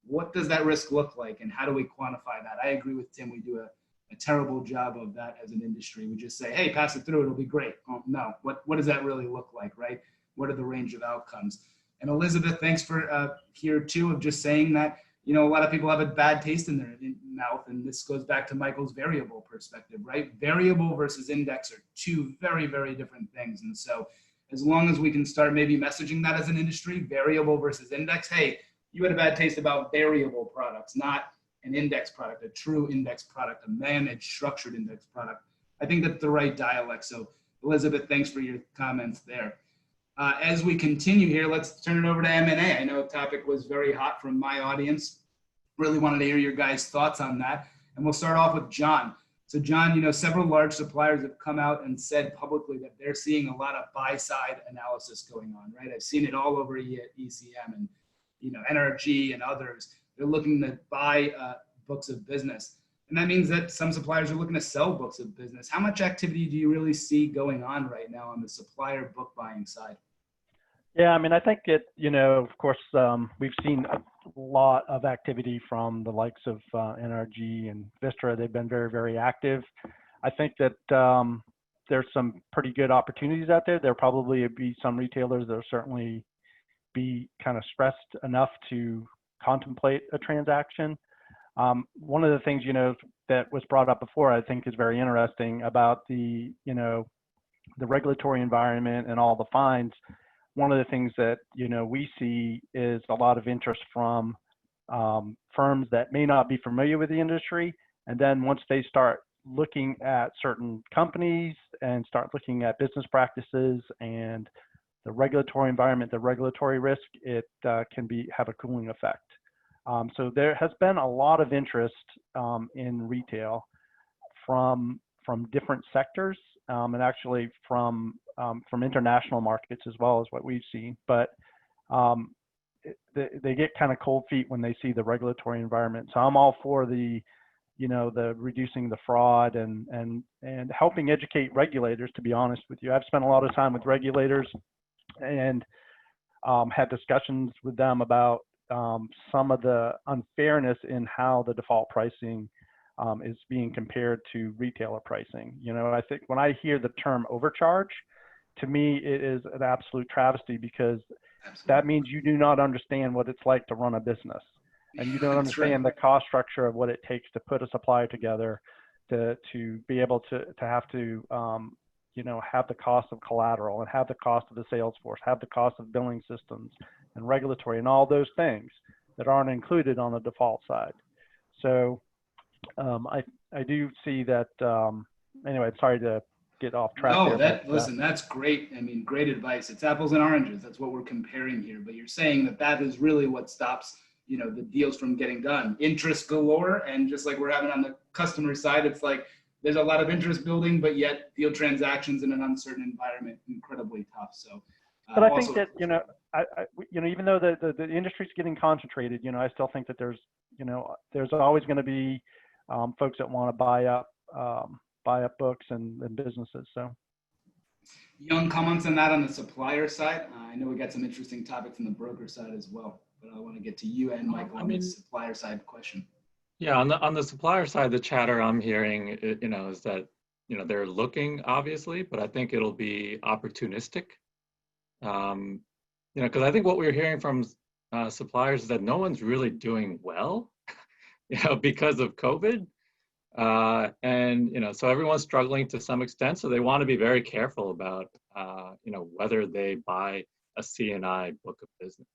what does that risk look like, and how do we quantify that? I agree with Tim. We do a terrible job of that as an industry. We just say, hey, pass it through, it'll be great. Oh, no, what does that really look like, right? What are the range of outcomes? And Elizabeth, thanks for here too, of just saying that, a lot of people have a bad taste in their mouth, and this goes back to Michael's variable perspective, right? Variable versus index are two very, very different things. And so as long as we can start maybe messaging that as an industry, variable versus index, hey, you had a bad taste about variable products, not an index product, a true index product, a managed structured index product. I think that's the right dialect. So Elizabeth, thanks for your comments there. As we continue here, let's turn it over to M&A. I know the topic was very hot from my audience. Really wanted to hear your guys' thoughts on that. And we'll start off with John. So John, several large suppliers have come out and said publicly that they're seeing a lot of buy-side analysis going on, right? I've seen it all over ECM and, NRG and others. They're looking to buy books of business. And that means that some suppliers are looking to sell books of business. How much activity do you really see going on right now on the supplier book buying side? Yeah, I mean, I think of course, we've seen a lot of activity from the likes of NRG and Vistra. They've been very, very active. I think that there's some pretty good opportunities out there. There'll probably be some retailers that will certainly be kind of stressed enough to contemplate a transaction. One of the things, that was brought up before, I think is very interesting about the regulatory environment and all the fines. One of the things that, we see is a lot of interest from firms that may not be familiar with the industry. And then once they start looking at certain companies and start looking at business practices and the regulatory environment, the regulatory risk, it can have a cooling effect. So there has been a lot of interest in retail from different sectors and actually from international markets as well as what we've seen. But they get kind of cold feet when they see the regulatory environment. So I'm all for the reducing the fraud and helping educate regulators, to be honest with you. I've spent a lot of time with regulators and had discussions with them about some of the unfairness in how the default pricing is being compared to retailer pricing. I think when I hear the term overcharge, to me, it is an absolute travesty because that means you do not understand what it's like to run a business. And you don't understand the cost structure of what it takes to put a supplier together to be able to have to, have the cost of collateral and have the cost of the sales force, have the cost of billing systems and regulatory and all those things that aren't included on the default side. So I do see that, anyway, sorry to get off track. No, listen, that's great. I mean, great advice. It's apples and oranges. That's what we're comparing here. But you're saying that is really what stops, the deals from getting done. Interest galore. And just like we're having on the customer side, it's like there's a lot of interest building, but yet deal transactions in an uncertain environment, incredibly tough. So, but I think that, even though the industry's getting concentrated, I still think that there's always going to be folks that want to buy up books and businesses. So, Young comments on that on the supplier side. I know we got some interesting topics on the broker side as well, but I want to get to you and Michael on the supplier side question. Yeah, on the supplier side, the chatter I'm hearing, is that they're looking obviously, but I think it'll be opportunistic. Because I think what we're hearing from suppliers is that no one's really doing well, because of COVID. And, so everyone's struggling to some extent. So they want to be very careful about, whether they buy a C&I book of business.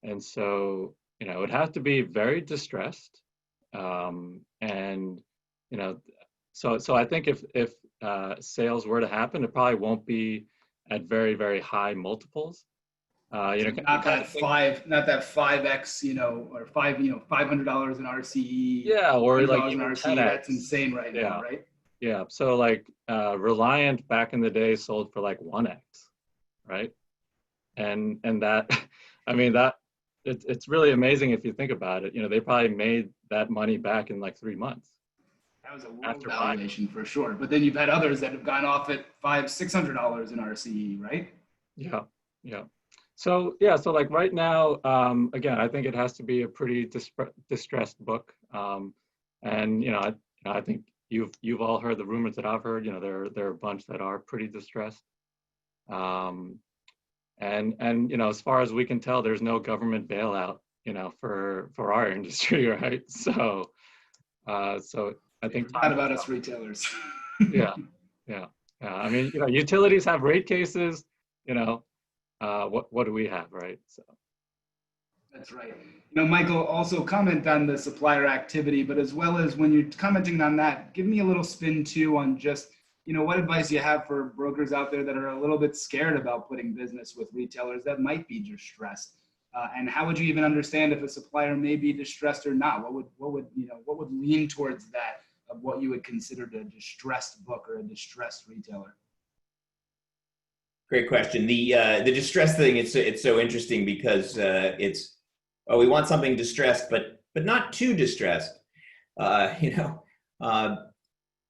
And so, it would have to be very distressed. And, so I think if sales were to happen, it probably won't be at very, very high multiples. Not that 5x, or $500 in RCE. Yeah, or like in RCE. That's insane right now, right? Yeah. So like Reliant back in the day sold for like 1x, right? And that, I mean, it's really amazing if you think about it. They probably made that money back in like 3 months. That was a world valuation for sure. But then you've had others that have gone off at $500-600 in RCE, right? Yeah. So like right now, again, I think it has to be a pretty distressed book. And I think you've all heard the rumors that I've heard. There are a bunch that are pretty distressed. And as far as we can tell, there's no government bailout, for our industry, right? So I think not about us retailers. Yeah. I mean, utilities have rate cases. What do we have, right? So. That's right. Michael, also comment on the supplier activity, but as well as when you're commenting on that, give me a little spin too on just, what advice you have for brokers out there that are a little bit scared about putting business with retailers that might be distressed, and how would you even understand if a supplier may be distressed or not? What would lean towards that of what you would consider a distressed book or a distressed retailer? Great question. The distress thing, it's so interesting because we want something distressed, but not too distressed.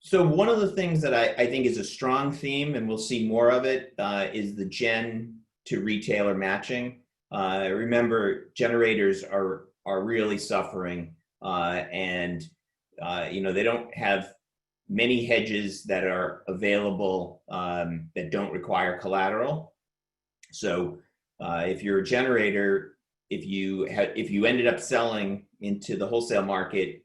So one of the things that I think is a strong theme, and we'll see more of it, is the gen to retailer matching. Remember, generators are really suffering, and they don't have many hedges that are available that don't require collateral. So if you're a generator, if you ended up selling into the wholesale market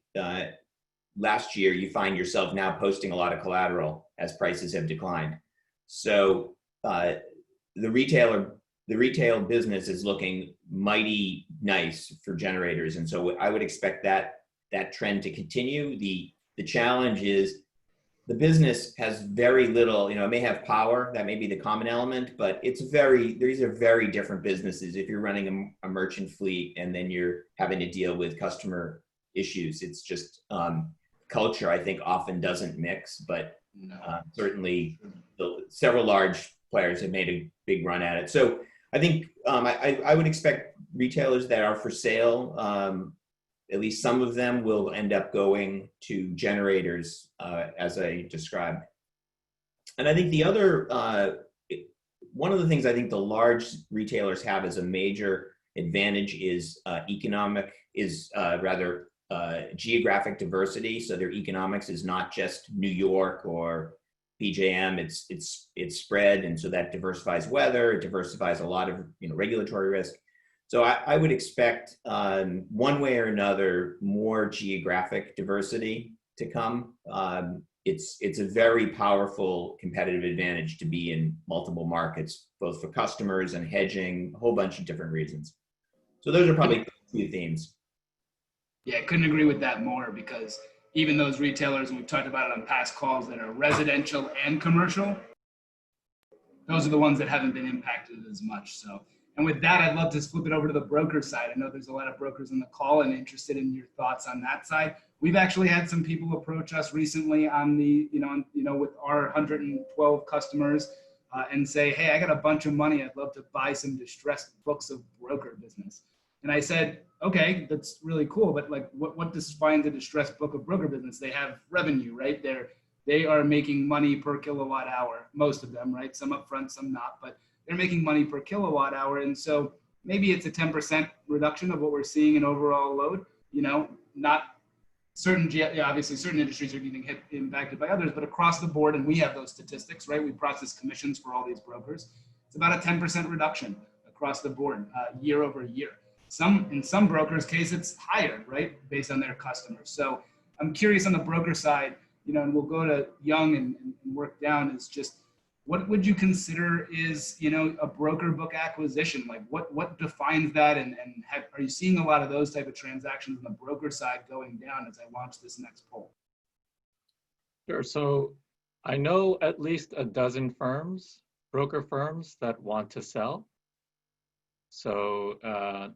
last year, you find yourself now posting a lot of collateral as prices have declined. So the retail business is looking mighty nice for generators, and so I would expect that trend to continue. The challenge is the business has very little, it may have power, that may be the common element, but these are very different businesses. If you're running a merchant fleet and then you're having to deal with customer issues, it's just culture, I think, often doesn't mix, but certainly several large players have made a big run at it. So I think I would expect retailers that are for sale, at least some of them will end up going to generators, as I described. And I think the other, one of the things I think the large retailers have as a major advantage is geographic diversity. So their economics is not just New York or PJM, it's spread, and so that diversifies weather, it diversifies a lot of regulatory risk. So I would expect one way or another more geographic diversity to come. It's a very powerful competitive advantage to be in multiple markets, both for customers and hedging, a whole bunch of different reasons. So those are probably a few themes. Yeah, I couldn't agree with that more, because even those retailers, and we've talked about it on past calls, that are residential and commercial, those are the ones that haven't been impacted as much. So, and with that, I'd love to flip it over to the broker side. I know there's a lot of brokers on the call and interested in your thoughts on that side. We've actually had some people approach us recently on with our 112 customers and say, hey, I got a bunch of money. I'd love to buy some distressed books of broker business. And I said, okay, that's really cool. But like, what defines a distressed book of broker business? They have revenue, right? They are making money per kilowatt hour, most of them, right? Some upfront, some not, but they're making money per kilowatt hour. And so maybe it's a 10% reduction of what we're seeing in overall load, not obviously certain industries are getting impacted by others, but across the board, and we have those statistics, right? We process commissions for all these brokers. It's about a 10% reduction across the board year over year. In some brokers' case, it's higher, right? Based on their customers. So I'm curious on the broker side, and we'll go to Young and work down, is just, what would you consider is, a broker book acquisition? Like what defines that? And are you seeing a lot of those type of transactions on the broker side going down as I launch this next poll? Sure. So I know at least a dozen broker firms that want to sell. So,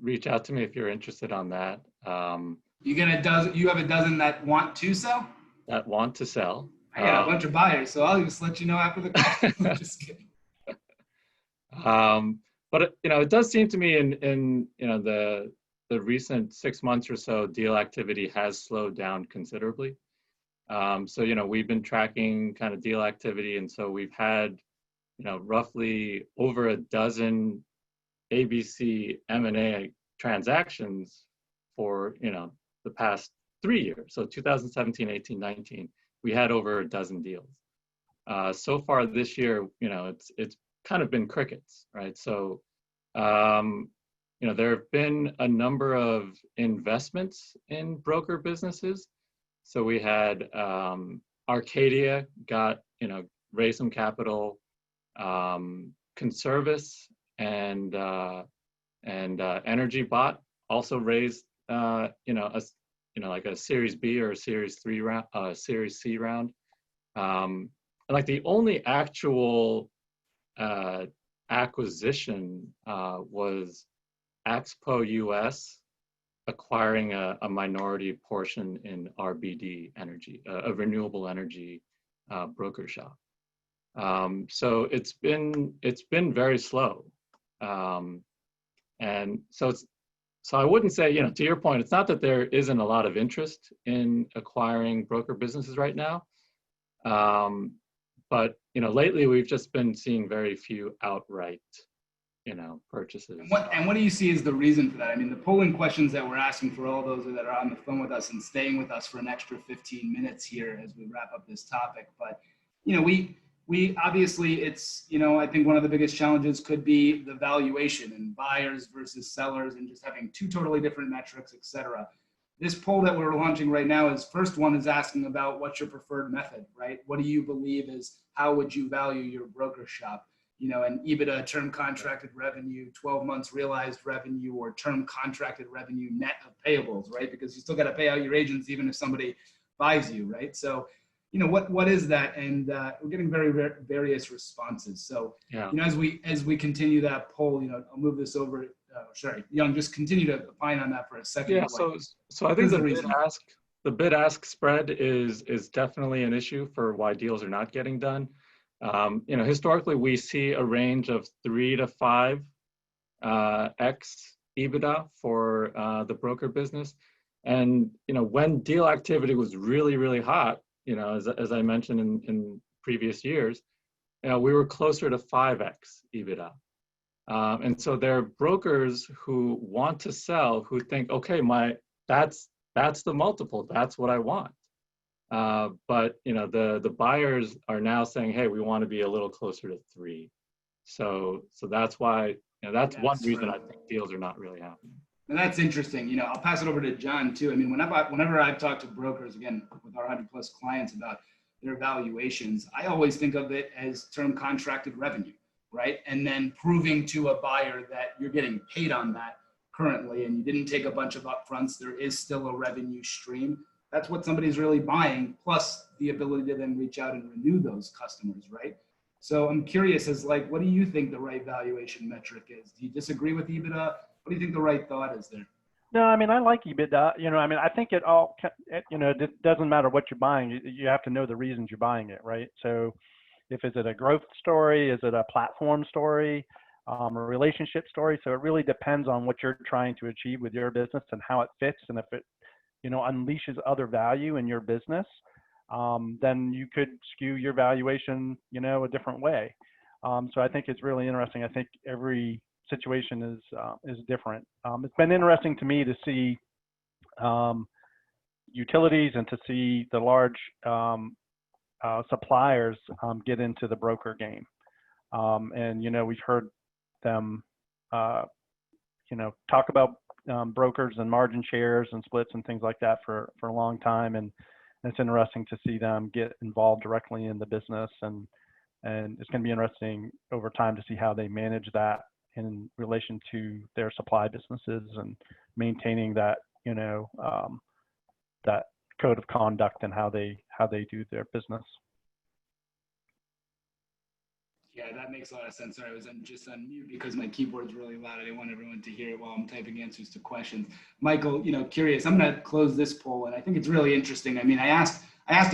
reach out to me if you're interested on that. You have a dozen that want to sell? That want to sell. I got a bunch of buyers, so I'll just let you know after the call. Just kidding. But it does seem to me in the recent 6 months or so, deal activity has slowed down considerably. So we've been tracking kind of deal activity, and so we've had roughly over a dozen ABC M&A transactions for the past 3 years. So 2017, 18, 19. We had over a dozen deals. So far this year, it's kind of been crickets, right? So, there have been a number of investments in broker businesses. So we had Arcadia raised some capital, Conservice and Energy Bot also raised like a Series B or a Series C round. And like the only actual acquisition was Axpo US, acquiring a minority portion in RBD Energy, a renewable energy broker shop. So it's been very slow, and so I wouldn't say, to your point, it's not that there isn't a lot of interest in acquiring broker businesses right now, but lately we've just been seeing very few outright purchases. And what do you see as the reason for that? I mean, the polling questions that we're asking for all those that are on the phone with us and staying with us for an extra 15 minutes here as we wrap up this topic. But, we obviously it's, I think one of the biggest challenges could be the valuation and buyers versus sellers and just having two totally different metrics, et cetera. This poll that we're launching right now is first one is asking about what's your preferred method, right? What do you believe is, how would you value your broker shop? An EBITDA, term contracted revenue, 12 months realized revenue, or term contracted revenue net of payables, right? Because you still got to pay out your agents even if somebody buys you, right? So, what is that? And we're getting various responses. So, yeah. as we continue that poll, I'll move this over. Sorry, Young, just continue to opine on that for a second. Yeah. So I think the bid-ask spread is definitely an issue for why deals are not getting done. Historically, we see a range of 3 to 5 x EBITDA for the broker business. And, when deal activity was really, really hot, as I mentioned in previous years, we were closer to 5x EBITDA. And so there are brokers who want to sell who think, okay, that's the multiple, that's what I want. But the buyers are now saying, hey, we want to be a little closer to 3. So that's why, that's one reason I think deals are not really happening. And that's interesting. I'll pass it over to John too. I mean, whenever I've talked to brokers, again, with our 100+ clients about their valuations, I always think of it as term contracted revenue, right? And then proving to a buyer that you're getting paid on that currently, and you didn't take a bunch of upfronts, there is still a revenue stream. That's what somebody's really buying, plus the ability to then reach out and renew those customers, right? So I'm curious what do you think the right valuation metric is? Do you disagree with EBITDA? What do you think the right thought is there? No, I mean, I like EBITDA. I think it doesn't matter what you're buying. You have to know the reasons you're buying it, right? So is it a growth story? Is it a platform story? A relationship story? So it really depends on what you're trying to achieve with your business and how it fits. And if it, unleashes other value in your business, then you could skew your valuation, a different way. So I think it's really interesting. I think every situation is different. It's been interesting to me to see utilities and to see the large suppliers get into the broker game. And we've heard them talk about brokers and margin shares and splits and things like that for a long time, and it's interesting to see them get involved directly in the business, and it's going to be interesting over time to see how they manage that in relation to their supply businesses and maintaining that that code of conduct and how they do their business. Yeah, that makes a lot of sense. Sorry, I was just on mute because my keyboard's really loud. I didn't want everyone to hear it while I'm typing answers to questions. Michael, curious, I'm going to close this poll, and I think it's really interesting. I mean, I asked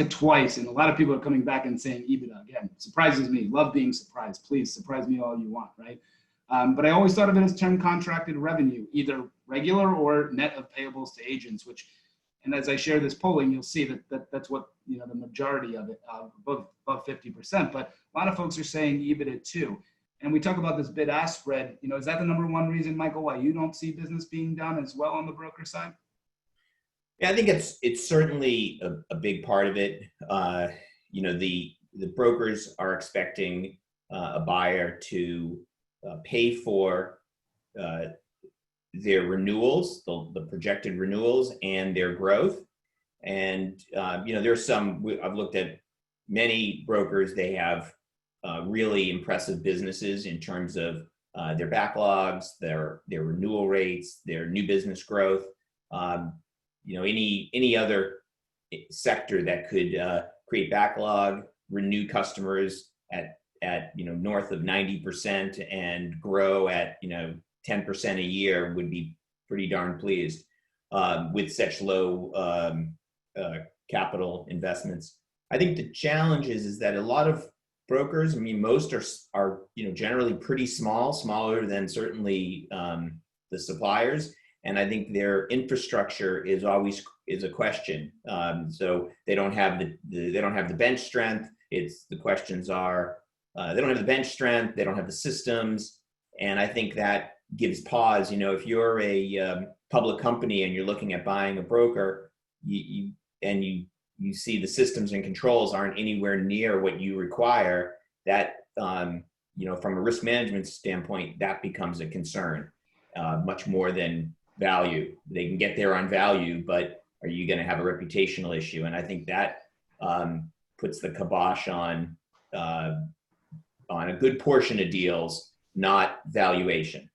it twice, and a lot of people are coming back and saying EBITDA. Again, surprises me. Love being surprised. Please surprise me all you want, right? But I always thought of it as term contracted revenue, either regular or net of payables to agents, and as I share this polling, you'll see that's what, the majority of it, above 50%, but a lot of folks are saying EBITDA too. And we talk about this bid-ask spread, is that the number one reason, Michael, why you don't see business being done as well on the broker side? Yeah, I think it's certainly a big part of it. The brokers are expecting a buyer to pay for their renewals, the projected renewals, and their growth. And there's I've looked at many brokers. They have really impressive businesses in terms of their backlogs, their renewal rates, their new business growth. Any other sector that could create backlog, renew customers at north of 90% and grow at 10% a year would be pretty darn pleased. with such low capital investments. I think the challenge is that a lot of brokers, I mean, most are generally pretty small, smaller than certainly the suppliers, and I think their infrastructure is always a question. So they don't have the bench strength. The questions are they don't have the bench strength, they don't have the systems, and I think that gives pause. If you're a public company and you're looking at buying a broker, you see the systems and controls aren't anywhere near what you require, that from a risk management standpoint, that becomes a concern, much more than value. They can get there on value, but are you going to have a reputational issue? And I think that puts the kibosh on a good portion of deals, not valuation.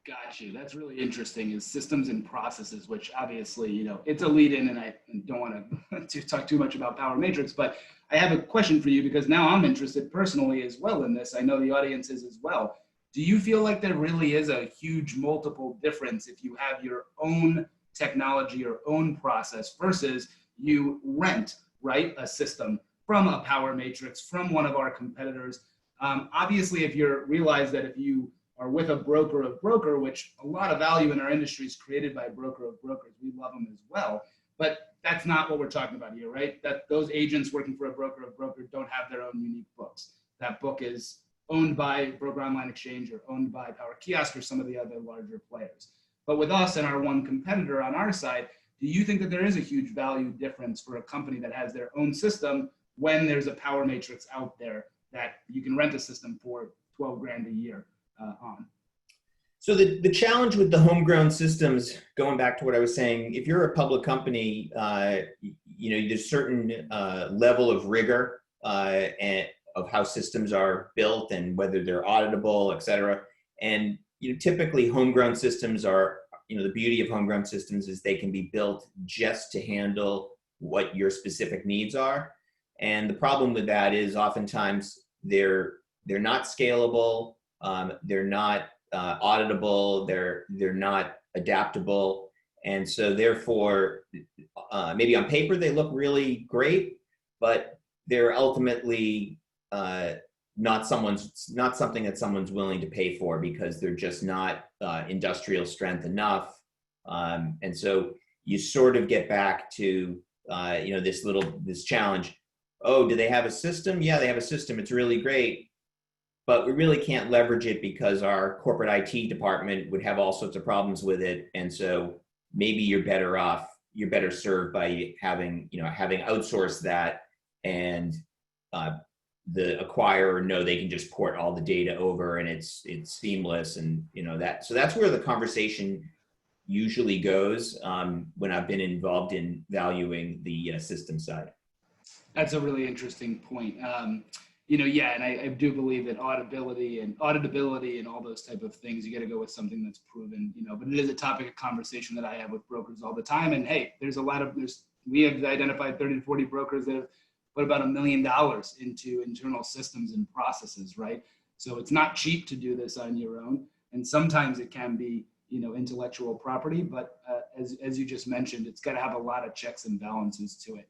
Got you. That's really interesting, is systems and processes, which obviously, it's a lead in, and I don't want to talk too much about Power Matrix, but I have a question for you because now I'm interested personally as well in this. I know the audience is as well. Do you feel like there really is a huge multiple difference if you have your own technology, your own process versus you rent, right, a system from a Power Matrix, from one of our competitors? Obviously, if you realize that if you are with a broker of broker, which a lot of value in our industry is created by broker of brokers. We love them as well, but that's not what we're talking about here, right? That those agents working for a broker of broker don't have their own unique books. That book is owned by Broker Online Exchange or owned by Power Kiosk or some of the other larger players. But with us and our one competitor on our side, do you think that there is a huge value difference for a company that has their own system when there's a Power Matrix out there that you can rent a system for 12 grand a year? On. So the challenge with the homegrown systems, going back to what I was saying, if you're a public company, there's certain level of rigor and of how systems are built and whether they're auditable, et cetera. And typically homegrown systems are, the beauty of homegrown systems is they can be built just to handle what your specific needs are. And the problem with that is oftentimes they're not scalable. They're not auditable, they're not adaptable. And so therefore, maybe on paper they look really great, but they're ultimately not something that someone's willing to pay for because they're just not industrial strength enough. And so you sort of get back to, this challenge. Oh, do they have a system? Yeah, they have a system. It's really great. But we really can't leverage it because our corporate IT department would have all sorts of problems with it. And so maybe you're better served by having outsourced that, and the acquirer know they can just port all the data over and it's seamless, and that. So that's where the conversation usually goes when I've been involved in valuing the system side. That's a really interesting point. And I do believe that auditability and all those type of things, you got to go with something that's proven, but it is a topic of conversation that I have with brokers all the time. And hey, we have identified 30 to 40 brokers that have put about $1 million into internal systems and processes, right? So it's not cheap to do this on your own. And sometimes it can be, intellectual property, but as you just mentioned, it's got to have a lot of checks and balances to it.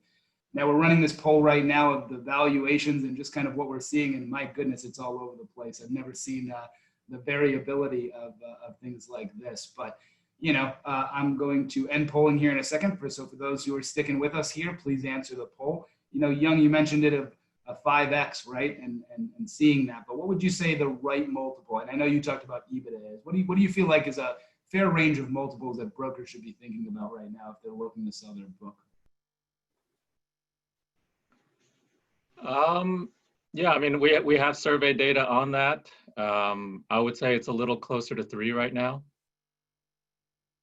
Now we're running this poll right now of the valuations and just kind of what we're seeing, and my goodness, it's all over the place. I've never seen the variability of things like this, but I'm going to end polling here in a second. So for those who are sticking with us here, please answer the poll. Young, you mentioned it of a 5x, right? And seeing that, but what would you say the right multiple? And I know you talked about EBITDA is. What do you feel like is a fair range of multiples that brokers should be thinking about right now if they're looking to sell their book? Yeah, I mean, we have survey data on that. I would say it's a little closer to 3 right now.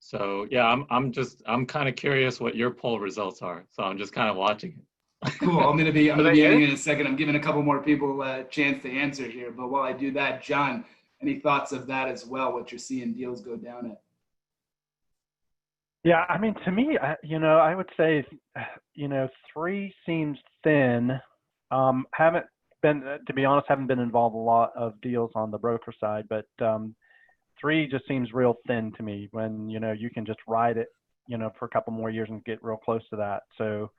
So yeah, I'm kind of curious what your poll results are. So I'm just kind of watching it. Cool. I'm gonna be ending in a second. I'm giving a couple more people a chance to answer here. But while I do that, John, any thoughts of that as well? What you're seeing deals go down at? Yeah, I mean, to me, I would say, 3 seems thin. Haven't been, to be honest, haven't been involved in a lot of deals on the broker side, but 3 just seems real thin to me when, you can just ride it for a couple more years and get real close to that. So,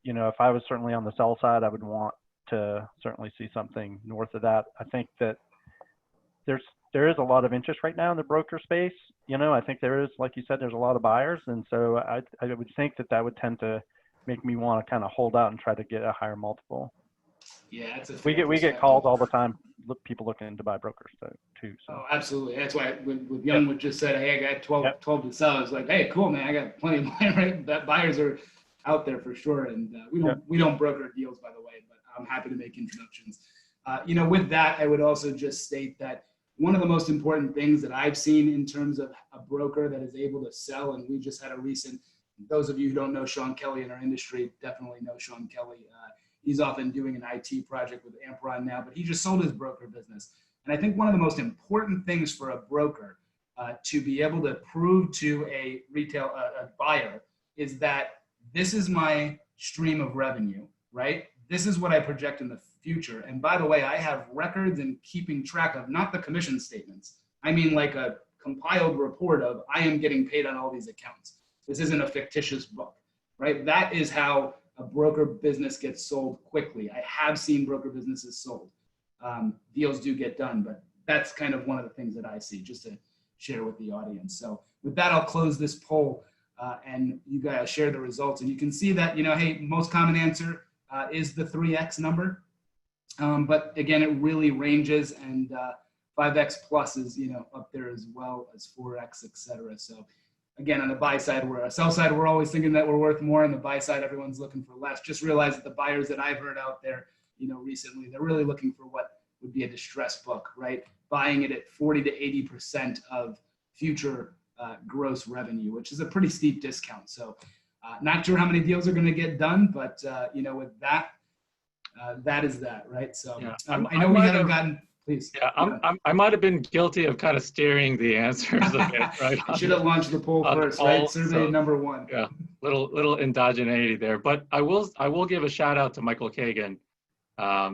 if I was certainly on the sell side, I would want to certainly see something north of that. I think that there is a lot of interest right now in the broker space. I think there is, like you said, there's a lot of buyers. And so I would think that would tend to make me want to kind of hold out and try to get a higher multiple. Yeah, it's a we get calls all the time, people looking to buy brokers too. So. Oh, absolutely. That's why with Youngwood just said, hey, I got 12 to sell. It's like, hey, cool, man. I got plenty of buyers are out there for sure. And we don't broker deals, by the way, but I'm happy to make introductions. With that, I would also just state that one of the most important things that I've seen in terms of a broker that is able to sell, and we just had a recent, those of you who don't know Sean Kelly in our industry definitely know Sean Kelly. He's often doing an IT project with Ampron now, but he just sold his broker business. And I think one of the most important things for a broker to be able to prove to a buyer is that this is my stream of revenue, right? This is what I project in the future. And by the way, I have records and keeping track of not the commission statements. I mean like a compiled report of I am getting paid on all these accounts. This isn't a fictitious book, right? That is how a broker business gets sold quickly. I have seen broker businesses sold. Deals do get done, but that's kind of one of the things that I see, just to share with the audience. So with that, I'll close this poll and you guys share the results. And you can see that, hey, most common answer is the 3X number. But again, it really ranges, and 5X plus is, up there as well as 4X, et cetera. So again, on the buy side, sell side, we're always thinking that we're worth more. On the buy side, everyone's looking for less. Just realize that the buyers that I've heard out there, recently, they're really looking for what would be a distressed book, right? Buying it at 40 to 80% of future gross revenue, which is a pretty steep discount. So not sure how many deals are going to get done, but with that, that is that, right? So yeah, I know we haven't gotten. Please. Yeah, I might have been guilty of kind of steering the answers a bit, right? Should have launched the poll first, right? Survey number one. Yeah, little endogeneity there, but I will give a shout out to Michael Kagan.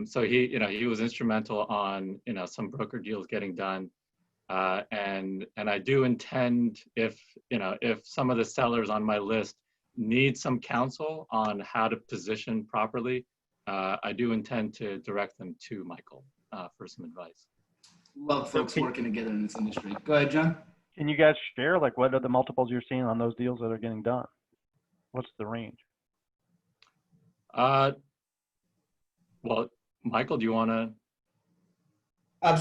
So he was instrumental on some broker deals getting done, and I do intend, if some of the sellers on my list need some counsel on how to position properly, I do intend to direct them to Michael for some advice. Love folks working together in this industry. Go ahead, John. Can you guys share, what are the multiples you're seeing on those deals that are getting done? What's the range? Well, Michael, do you want to?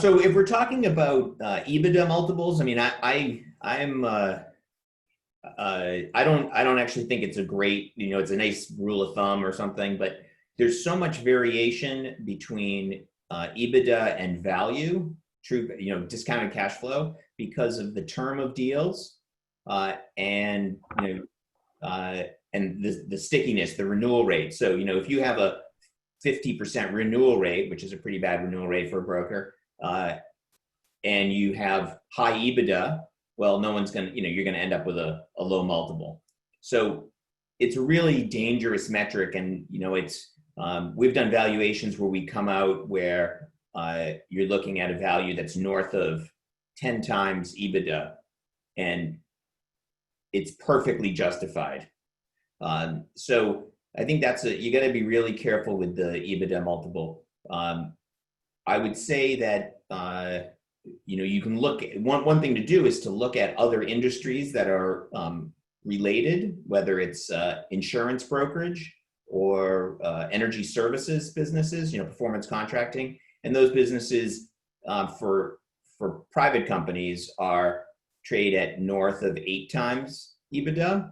So if we're talking about EBITDA multiples, I mean, I don't actually think it's a great, it's a nice rule of thumb or something, but there's so much variation between EBITDA and value, true, discounted cash flow, because of the term of deals and the stickiness, the renewal rate. So, if you have a 50% renewal rate, which is a pretty bad renewal rate for a broker, and you have high EBITDA, well, no one's going to, you're going to end up with a low multiple. So it's a really dangerous metric. And, it's, we've done valuations where we come out where you're looking at a value that's north of 10 times EBITDA, and it's perfectly justified. So I think you got to be really careful with the EBITDA multiple. I would say that, you can look at, one thing to do is to look at other industries that are related, whether it's insurance brokerage or energy services businesses, performance contracting. And those businesses for private companies trade at north of 8 times EBITDA.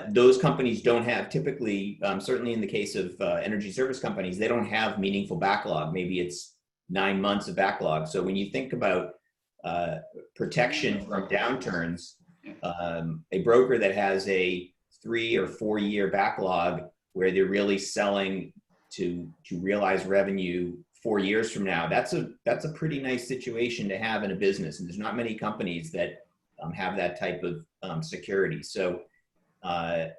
Those companies don't have typically, certainly in the case of energy service companies, they don't have meaningful backlog. Maybe it's 9 months of backlog. So when you think about protection from downturns, a broker that has a 3 or 4 year backlog where they're really selling to realize revenue 4 years from now, that's a pretty nice situation to have in a business. And there's not many companies that have that type of security. So I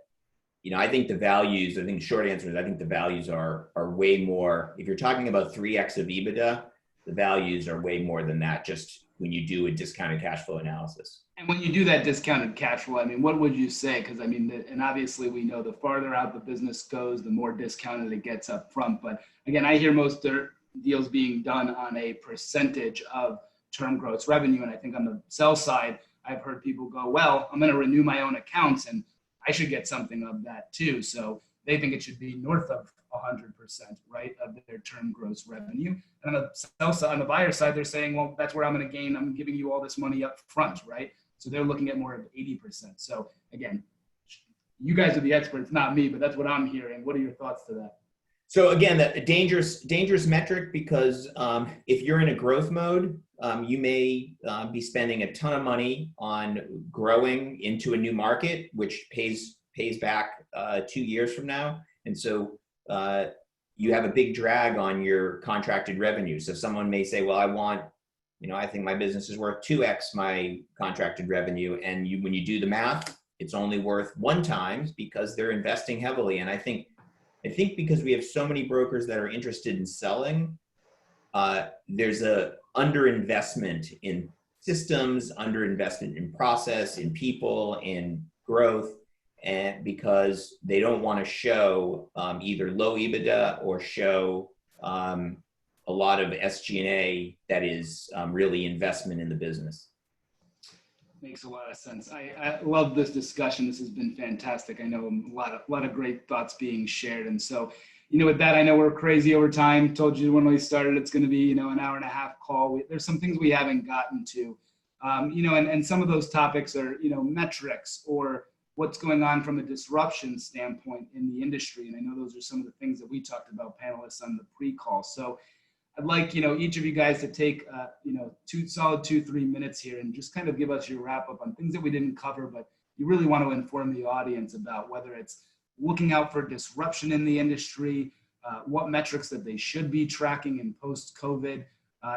think the short answer is I think the values are way more. If you're talking about 3x of EBITDA, the values are way more than that, just when you do a discounted cash flow analysis. And when you do that discounted cash flow, I mean, what would you say? Because I mean, and obviously we know the farther out the business goes, the more discounted it gets up front. But again, I hear most deals being done on a percentage of term gross revenue. And I think on the sell side, I've heard people go, well, I'm going to renew my own accounts and I should get something of that too. So they think it should be north of 100%, right, of their term gross revenue. And on the sell side, on the buyer side, they're saying, well, that's where I'm going to gain. I'm giving you all this money up front, right? So they're looking at more of 80%. So again, you guys are the experts, not me, but that's what I'm hearing. What are your thoughts to that? So again, a dangerous metric, because if you're in a growth mode, you may be spending a ton of money on growing into a new market, which pays back 2 years from now. And so you have a big drag on your contracted revenue. So someone may say, well, I think my business is worth 2x my contracted revenue. And when you do the math, it's only worth 1 times because they're investing heavily. And I think because we have so many brokers that are interested in selling, there's a underinvestment in systems, underinvestment in process, in people, in growth, and because they don't want to show either low EBITDA or show a lot of SG&A that is really investment in the business. Makes a lot of sense. I love this discussion. This has been fantastic. I know a lot of great thoughts being shared. And so, with that, I know we're crazy over time. Told you when we started, it's going to be, an hour and a half call. There's some things we haven't gotten to, and some of those topics are, metrics or what's going on from a disruption standpoint in the industry. And I know those are some of the things that we talked about, panelists, on the pre-call. So I'd like, each of you guys to take, 2-3 minutes here and just kind of give us your wrap up on things that we didn't cover, but you really want to inform the audience about, whether it's looking out for disruption in the industry, what metrics that they should be tracking in post-COVID,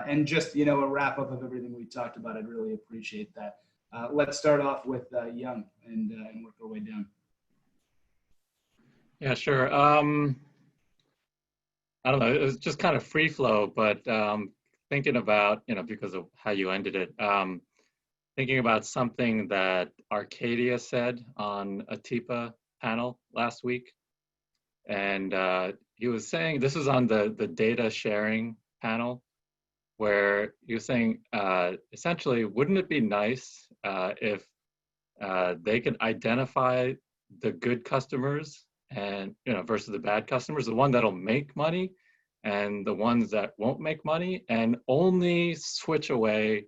and just, a wrap up of everything we talked about. I'd really appreciate that. Let's start off with Young and work our way down. Yeah, sure. I don't know, it was just kind of free flow, but thinking about, because of how you ended it, thinking about something that Arcadia said on a TIPA panel last week. And he was saying, this is on the data sharing panel, where he was saying, essentially, wouldn't it be nice if they could identify the good customers and versus the bad customers, the one that'll make money and the ones that won't make money, and only switch away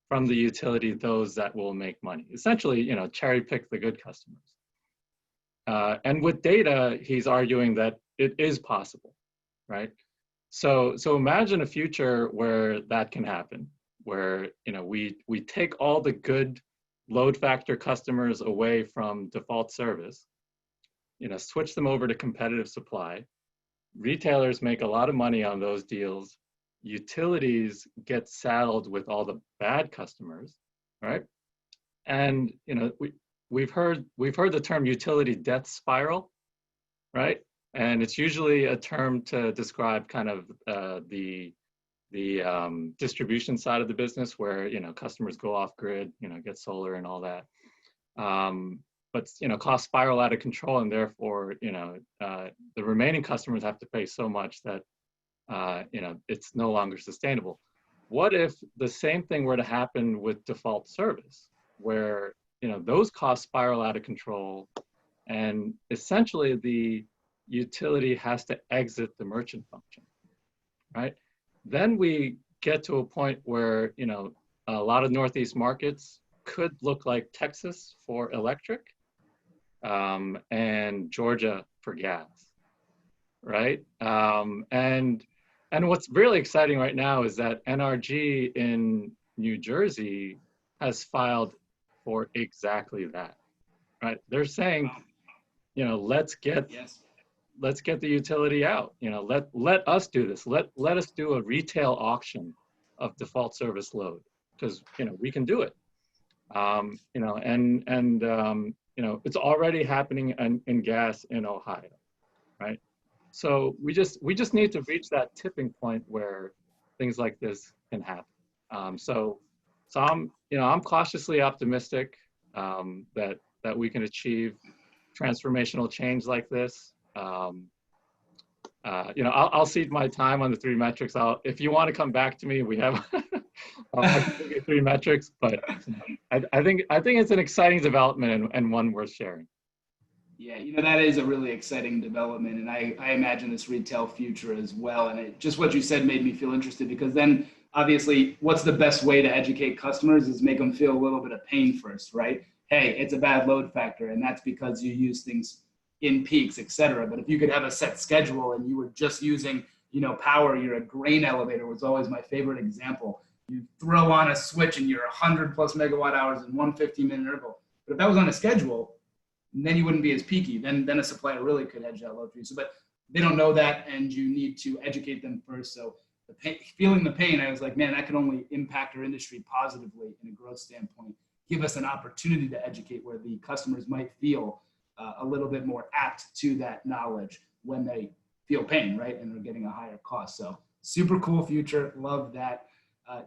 from the utility those that will make money. Essentially, cherry pick the good customers. And with data, he's arguing that it is possible, right? So imagine a future where that can happen, where we take all the good load factor customers away from default service, switch them over to competitive supply. Retailers make a lot of money on those deals. Utilities get saddled with all the bad customers, right? And we've heard the term utility death spiral, right? And it's usually a term to describe kind of the distribution side of the business, where customers go off grid, get solar and all that. But costs spiral out of control, and therefore the remaining customers have to pay so much that it's no longer sustainable. What if the same thing were to happen with default service, where those costs spiral out of control, and essentially the utility has to exit the merchant function, right? Then we get to a point where a lot of Northeast markets could look like Texas for electric, and Georgia for gas, right? And what's really exciting right now is that NRG in New Jersey has filed for exactly that, right? They're saying, let's get the utility out. Let us do this. Let us do a retail auction of default service load, because we can do it. It's already happening in gas in Ohio, right? So we just need to reach that tipping point where things like this can happen. So So I'm cautiously optimistic that we can achieve transformational change like this. I'll cede my time on the 3 metrics. If you want to come back to me, we have I can give you 3 metrics, but I think it's an exciting development and one worth sharing. Yeah, that is a really exciting development, and I imagine this retail future as well. And just what you said made me feel interested, because then obviously what's the best way to educate customers is make them feel a little bit of pain first, right? Hey, it's a bad load factor, and that's because you use things in peaks, et cetera. But if you could have a set schedule and you were just using, power, you're a grain elevator was always my favorite example. You throw on a switch and you're 100 plus megawatt hours in one 15-minute interval. But if that was on a schedule, then you wouldn't be as peaky. Then a supplier really could hedge that load for you. So, but they don't know that, and you need to educate them first. So feeling the pain, I was like, man, that could only impact our industry positively in a growth standpoint. Give us an opportunity to educate where the customers might feel a little bit more apt to that knowledge when they feel pain, right? And they're getting a higher cost. So super cool future. Love that.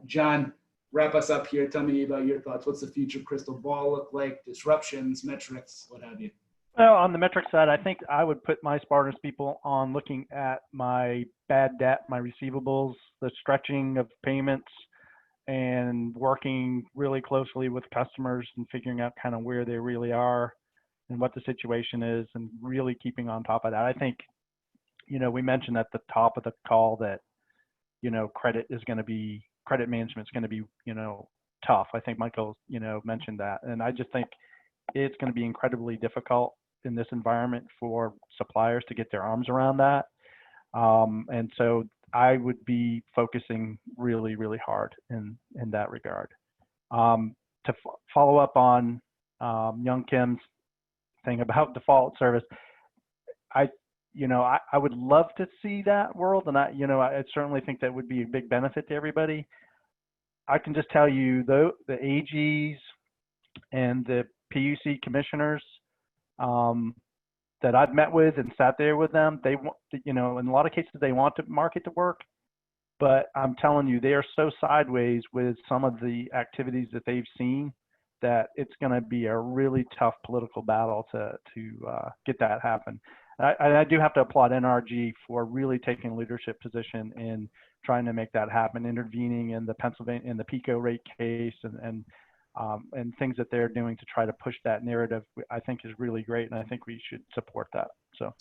John, wrap us up here. Tell me about your thoughts. What's the future crystal ball look like? Disruptions, metrics, what have you? Well, on the metric side, I think I would put my Spartans people on looking at my bad debt, my receivables, the stretching of payments, and working really closely with customers and figuring out kind of where they really are and what the situation is, and really keeping on top of that. I think, we mentioned at the top of the call that, credit management is going to be, tough. I think Michael, mentioned that. And I just think it's going to be incredibly difficult in this environment for suppliers to get their arms around that. And so I would be focusing really, really hard in that regard. To follow up on Young Kim's thing about default service, I would love to see that world, and I certainly think that would be a big benefit to everybody. I can just tell you, though, the AGs and the PUC commissioners that I've met with and sat there with them, they want, in a lot of cases, they want the market to work, but I'm telling you, they are so sideways with some of the activities that they've seen that it's going to be a really tough political battle to get that happen. I do have to applaud NRG for really taking a leadership position in trying to make that happen, intervening in the PICO rate case and things that they're doing to try to push that narrative. I think is really great, and I think we should support that. So.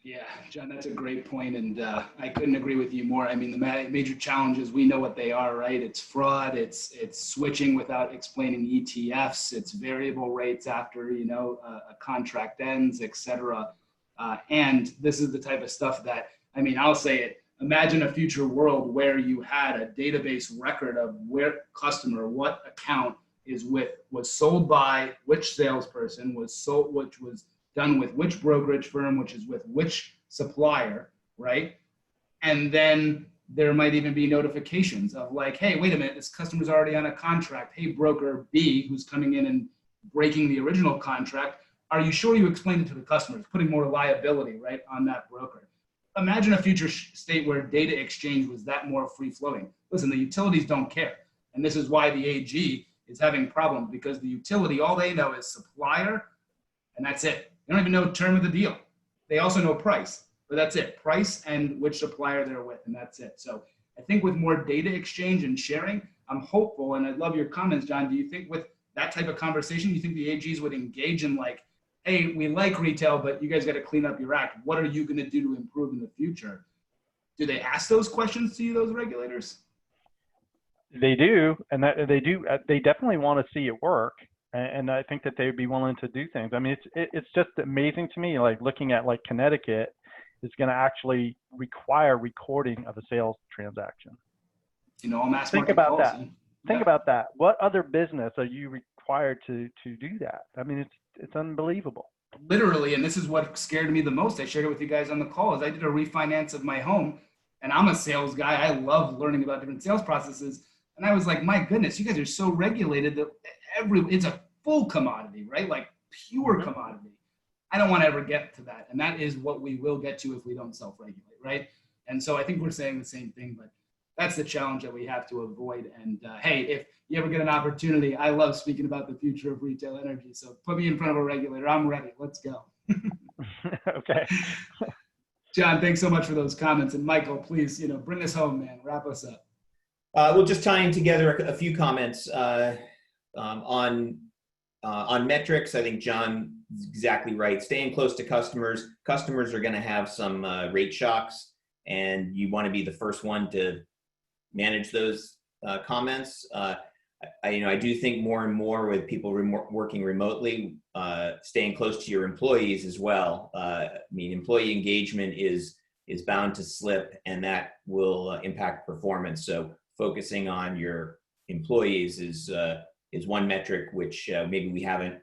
Yeah, John, that's a great point, and I couldn't agree with you more. I mean, the major challenges, we know what they are, right? It's fraud, it's switching without explaining ETFs, it's variable rates after, a contract ends, et cetera. And this is the type of stuff that, I'll say it, imagine a future world where you had a database record of where customer, what account was sold by which salesperson, which was done with which brokerage firm, which is with which supplier, right? And then there might even be notifications of like, hey, wait a minute, this customer's already on a contract. Hey, broker B, who's coming in and breaking the original contract, are you sure you explained it to the customers, putting more liability, right, on that broker? Imagine a future state where data exchange was that more free-flowing. Listen, the utilities don't care. And this is why the AG is having problems, because the utility, all they know is supplier, and that's it. They don't even know term of the deal. They also know price, but that's it. Price and which supplier they're with, and that's it. So I think with more data exchange and sharing, I'm hopeful, and I love your comments, John. Do you think with that type of conversation, do you think the AGs would engage in like, hey, we like retail, but you guys got to clean up your act. What are you going to do to improve in the future? Do they ask those questions to you, those regulators? They do, and they definitely want to see it work. And I think that they would be willing to do things. It's just amazing to me, like looking at like Connecticut is going to actually require recording of a sales transaction. I'm asking. Think about that. Think about that. What other business are you required to do that? It's unbelievable. Literally, and this is what scared me the most. I shared it with you guys on the call. Is I did a refinance of my home, and I'm a sales guy. I love learning about different sales processes. And I was like, my goodness, you guys are so regulated that it's a full commodity, right? Like pure commodity. I don't want to ever get to that. And that is what we will get to if we don't self-regulate, right? And so I think we're saying the same thing, but that's the challenge that we have to avoid. And hey, if you ever get an opportunity, I love speaking about the future of retail energy. So put me in front of a regulator. I'm ready. Let's go. Okay. John, thanks so much for those comments. And Michael, please, bring us home, man. Wrap us up. Well, just tying together a few comments on metrics. I think John is exactly right. Staying close to customers. Customers are going to have some rate shocks, and you want to be the first one to manage those comments. I do think more and more with people working remotely, staying close to your employees as well. Employee engagement is bound to slip, and that will impact performance. So focusing on your employees is one metric which maybe we haven't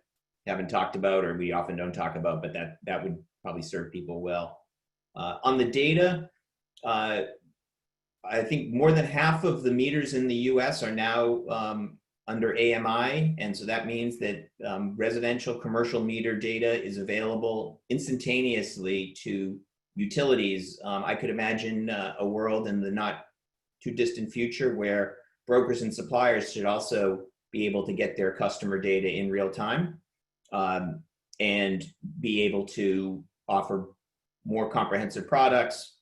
talked about, or we often don't talk about, but that would probably serve people well. On the data, I think more than half of the meters in the US are now under AMI. And so that means that residential commercial meter data is available instantaneously to utilities. I could imagine a world in the not too distant future where brokers and suppliers should also be able to get their customer data in real time and be able to offer more comprehensive products.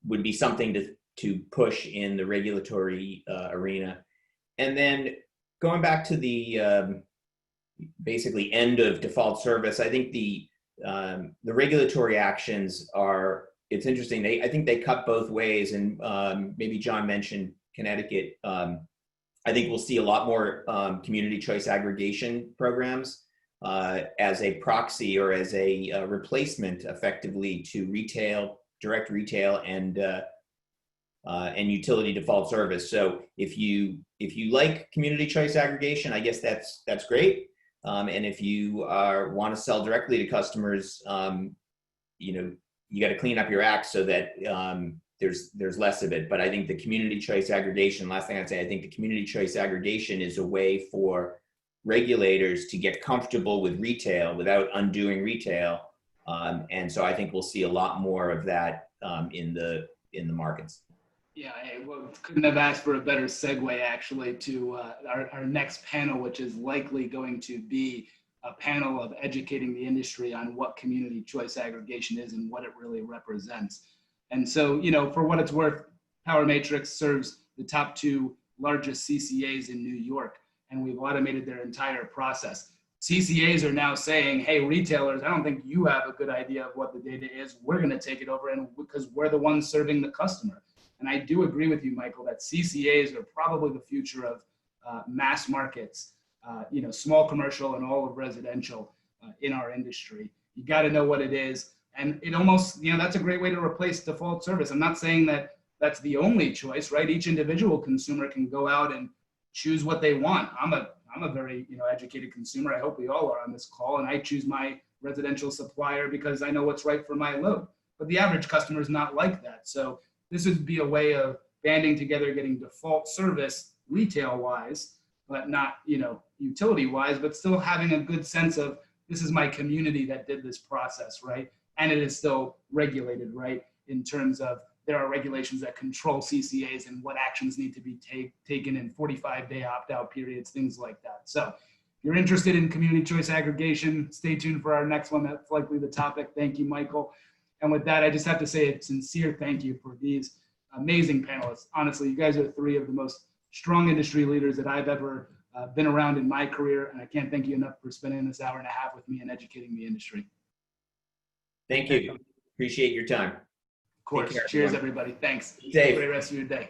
Would be something to push in the regulatory arena. And then going back to the basically end of default service, I think the regulatory actions are, it's interesting. I think they cut both ways, and maybe John mentioned Connecticut. I think we'll see a lot more community choice aggregation programs as a proxy or as a replacement effectively to retail, direct retail, and utility default service. So if you like community choice aggregation, I guess that's great. And if you want to sell directly to customers, you got to clean up your act so that there's less of it. But I think the community choice aggregation, last thing I'd say, I think the community choice aggregation is a way for regulators to get comfortable with retail without undoing retail. And so I think we'll see a lot more of that in the markets. Yeah, couldn't have asked for a better segue actually to our next panel, which is likely going to be a panel of educating the industry on what community choice aggregation is and what it really represents. And so, for what it's worth, Power Matrix serves the top 2 largest CCAs in New York, and we've automated their entire process. CCAs are now saying, hey, retailers, I don't think you have a good idea of what the data is. We're going to take it over, and because we're the ones serving the customer. And I do agree with you, Michael, that CCAs are probably the future of mass markets, small commercial and all of residential in our industry. You got to know what it is. And it almost, that's a great way to replace default service. I'm not saying that that's the only choice, right? Each individual consumer can go out and choose what they want. I'm a very, educated consumer. I hope we all are on this call. And I choose my residential supplier because I know what's right for my load. But the average customer is not like that. So this would be a way of banding together, getting default service retail-wise, but not, utility-wise, but still having a good sense of this is my community that did this process, right? And it is still regulated, right? In terms of there are regulations that control CCAs and what actions need to be taken in 45-day opt-out periods, things like that. So if you're interested in community choice aggregation, stay tuned for our next one. That's likely the topic. Thank you, Michael. And with that, I just have to say a sincere thank you for these amazing panelists. Honestly, you guys are 3 of the most strong industry leaders that I've ever been around in my career. And I can't thank you enough for spending this hour and a half with me and educating the industry. Thank you. Appreciate your time. Of course. Cheers, everybody. Thanks. Safe. Have a great rest of your day.